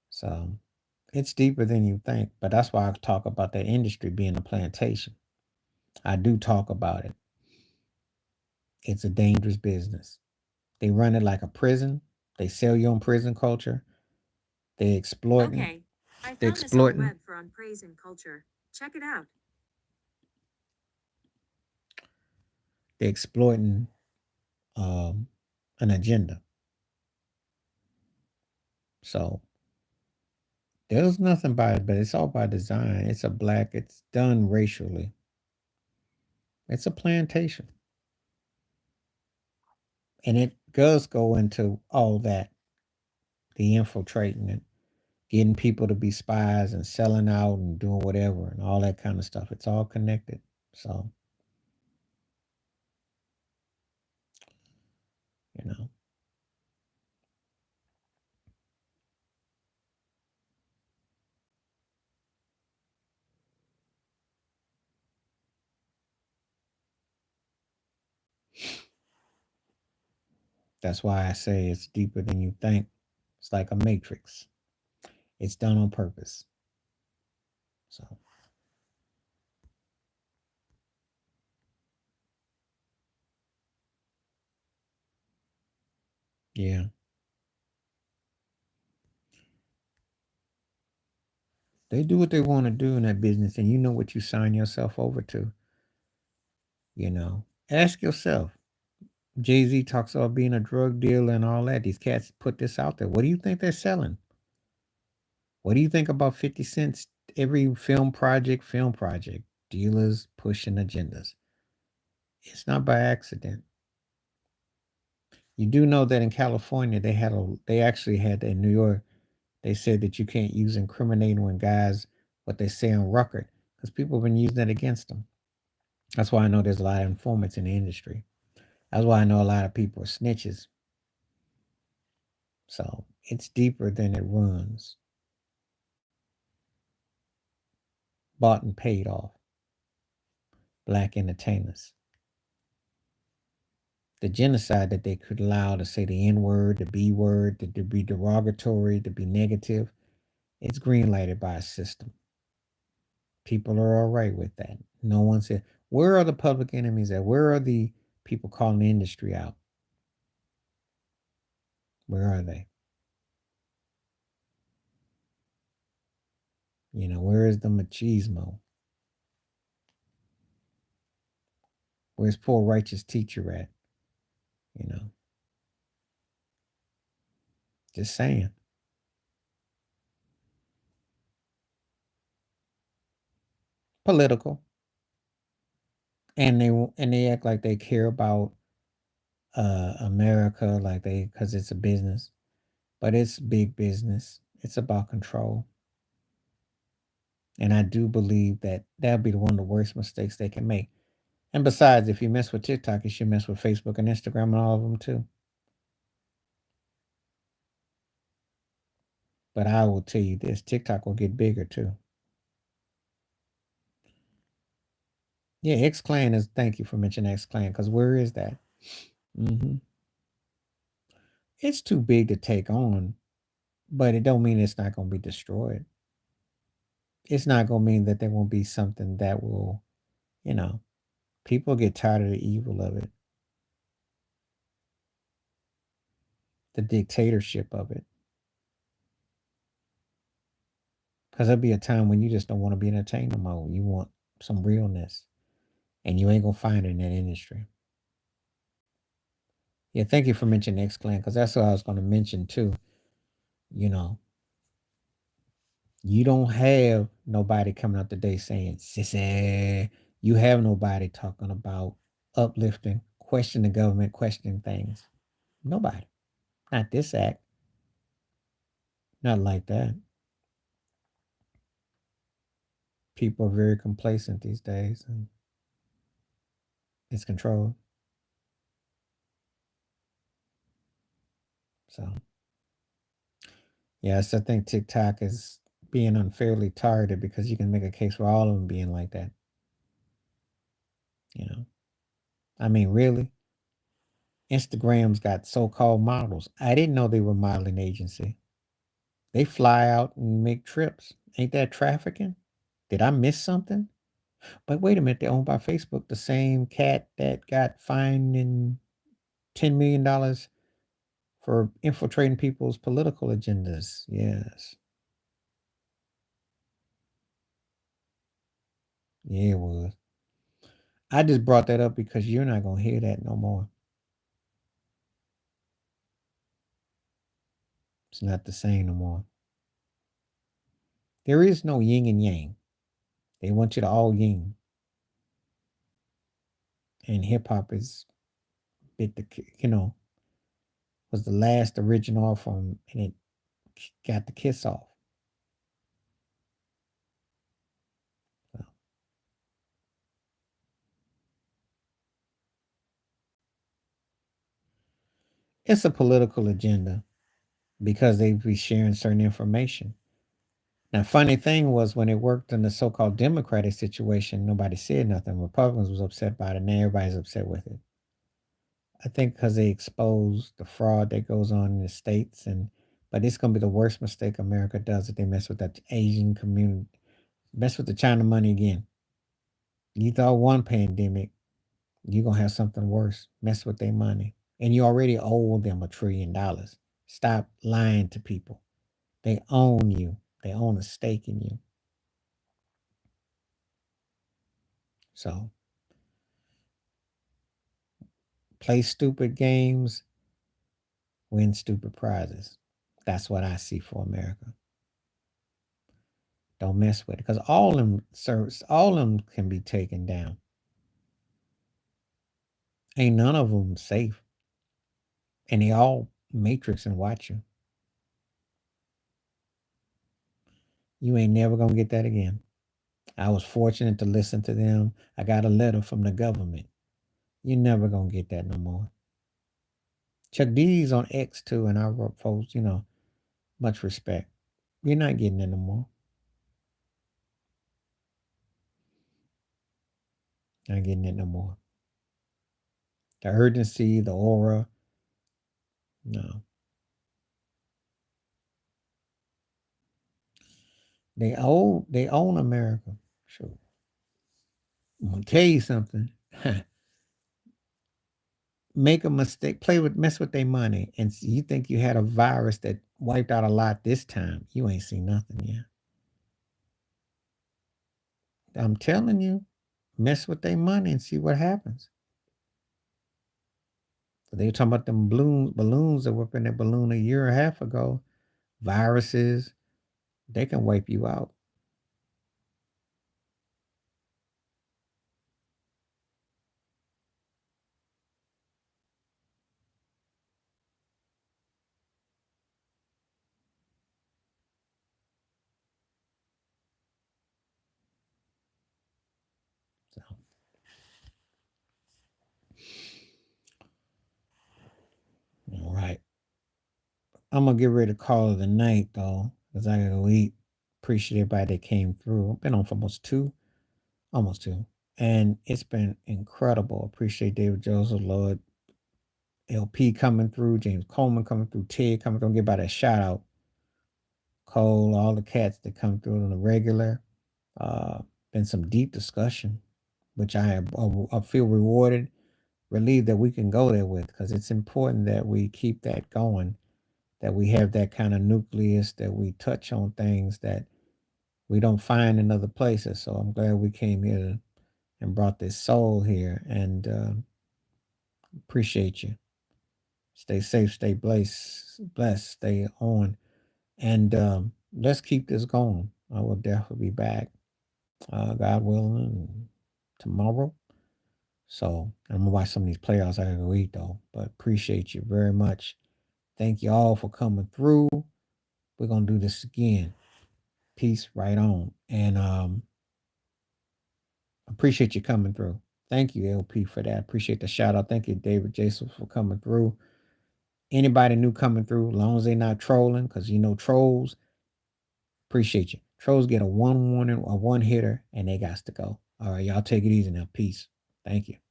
So it's deeper than you think. But that's why I talk about that industry being a plantation. I do talk about it. It's a dangerous business. They run it like a prison. They sell you on prison culture. They exploiting. Okay, I They found this on the exploiting. web for on praise and culture. Check it out. They exploiting an agenda. So there's nothing by it, but it's all by design. It's a black. It's done racially. It's a plantation, and it does go into all that, the infiltrating and getting people to be spies and selling out and doing whatever and all that kind of stuff. It's all connected. So you know, that's why I say it's deeper than you think. It's like a matrix. It's done on purpose. So yeah, they do what they want to do in that business, and you know what you sign yourself over to. Ask yourself. Jay Z talks about being a drug dealer and all that. These cats put this out there. What do you think they're selling? What do you think about 50 cents every film project? Dealers pushing agendas. It's not by accident. You do know that in California they actually had in New York, they said that you can't use incriminating when guys what they say on record because people have been using that against them. That's why I know there's a lot of informants in the industry. That's why I know a lot of people are snitches. So it's deeper than it runs. Bought and paid off. Black entertainers. The genocide that they could allow to say the N word, the B word, to be derogatory, to be negative, it's green lighted by a system. People are all right with that. No one said, where are the public enemies at? Where are the people calling the industry out? Where are they? Where is the machismo? Where's poor righteous teacher at? You know, just saying. Political. And they act like they care about America, like they because it's a business, but it's big business. It's about control, and I do believe that that'll be one of the worst mistakes they can make. And besides, if you mess with TikTok, you should mess with Facebook and Instagram and all of them too. But I will tell you this: TikTok will get bigger too. Yeah, X Clan is. Thank you for mentioning X Clan because where is that? hmm It's too big to take on. but it don't mean it's not going to be destroyed. It's not going to mean that there won't be something that will, you know, people get tired of the evil of it, the dictatorship of it. Because there'll be a time when you just don't want to be entertained no more. You want some realness, and you ain't going to find it in that industry. Yeah, thank you for mentioning X Clan, because that's what I was going to mention too. You know, you don't have nobody coming out today saying, sissy. You have nobody talking about uplifting, questioning the government, questioning things. Nobody. Not this act. Not like that. People are very complacent these days, and it's controlled. So, yes, I think TikTok is being unfairly targeted because you can make a case for all of them being like that. You know, I mean, really, Instagram's got so-called models. I didn't know they were a modeling agency. They fly out and make trips. Ain't that trafficking? Did I miss something? But wait a minute, they're owned by Facebook, the same cat that got fined in $10 million for infiltrating people's political agendas. Yes. Yeah, it was. I just brought that up because you're not going to hear that no more. It's not the same no more. There is no yin and yang. They want you to all yin. And hip hop is bit the was the last original from, and it got the kiss off. So, it's a political agenda because they be sharing certain information. Now, funny thing was when it worked in the so-called Democratic situation, nobody said nothing. Republicans was upset by it, and now everybody's upset with it. I think because they exposed the fraud that goes on in the states, and but it's gonna be the worst mistake America does if they mess with that Asian community, mess with the China money again. You thought one pandemic, you're gonna have something worse. Mess with their money, and you already owe them $1 trillion. Stop lying to people. They own you. They own a stake in you. So play stupid games, win stupid prizes. That's what I see for America. Don't mess with it because all of them can be taken down. Ain't none of them safe, and they all matrix and watch you. You ain't never gonna get that again. I was fortunate to listen to them. I got a letter from the government. You never gonna get that no more. Chuck D's on X too, and I wrote folks, much respect. You're not getting it no more. Not getting it no more. The urgency, the aura, no. They own America. Sure. I'm gonna tell you something. Make a mistake, mess with their money, and you think you had a virus that wiped out a lot this time. You ain't seen nothing yet. I'm telling you, mess with their money and see what happens. They were talking about them balloons that were up in that balloon a year and a half ago. Viruses, they can wipe you out. So, all right. I'm gonna get ready to call it a night though, because I gotta go eat. Appreciate everybody that came through. I've been on for almost two, and it's been incredible. Appreciate David Joseph, Lord, LP coming through, James Coleman coming through, Ted coming through. Give about a shout out. Cole, all the cats that come through on the regular. Uh, been some deep discussion, which I feel rewarded, relieved that we can go there with, because it's important that we keep that going, that we have that kind of nucleus, that we touch on things that we don't find in other places. So I'm glad we came here and brought this soul here, and appreciate you. Stay safe, stay blessed, stay on, and let's keep this going. I will definitely be back, God willing, tomorrow. So I'm gonna watch some of these playoffs. I gotta go eat though, but appreciate you very much. Thank you all for coming through. We're gonna do this again. Peace, right on, and appreciate you coming through. Thank you, LP, for that. Appreciate the shout out. Thank you, David Jason, for coming through. Anybody new coming through, as long as they're not trolling, because you know trolls. Appreciate you. Trolls get a one warning, a one hitter, and they got to go. All right, y'all take it easy now. Peace. Thank you.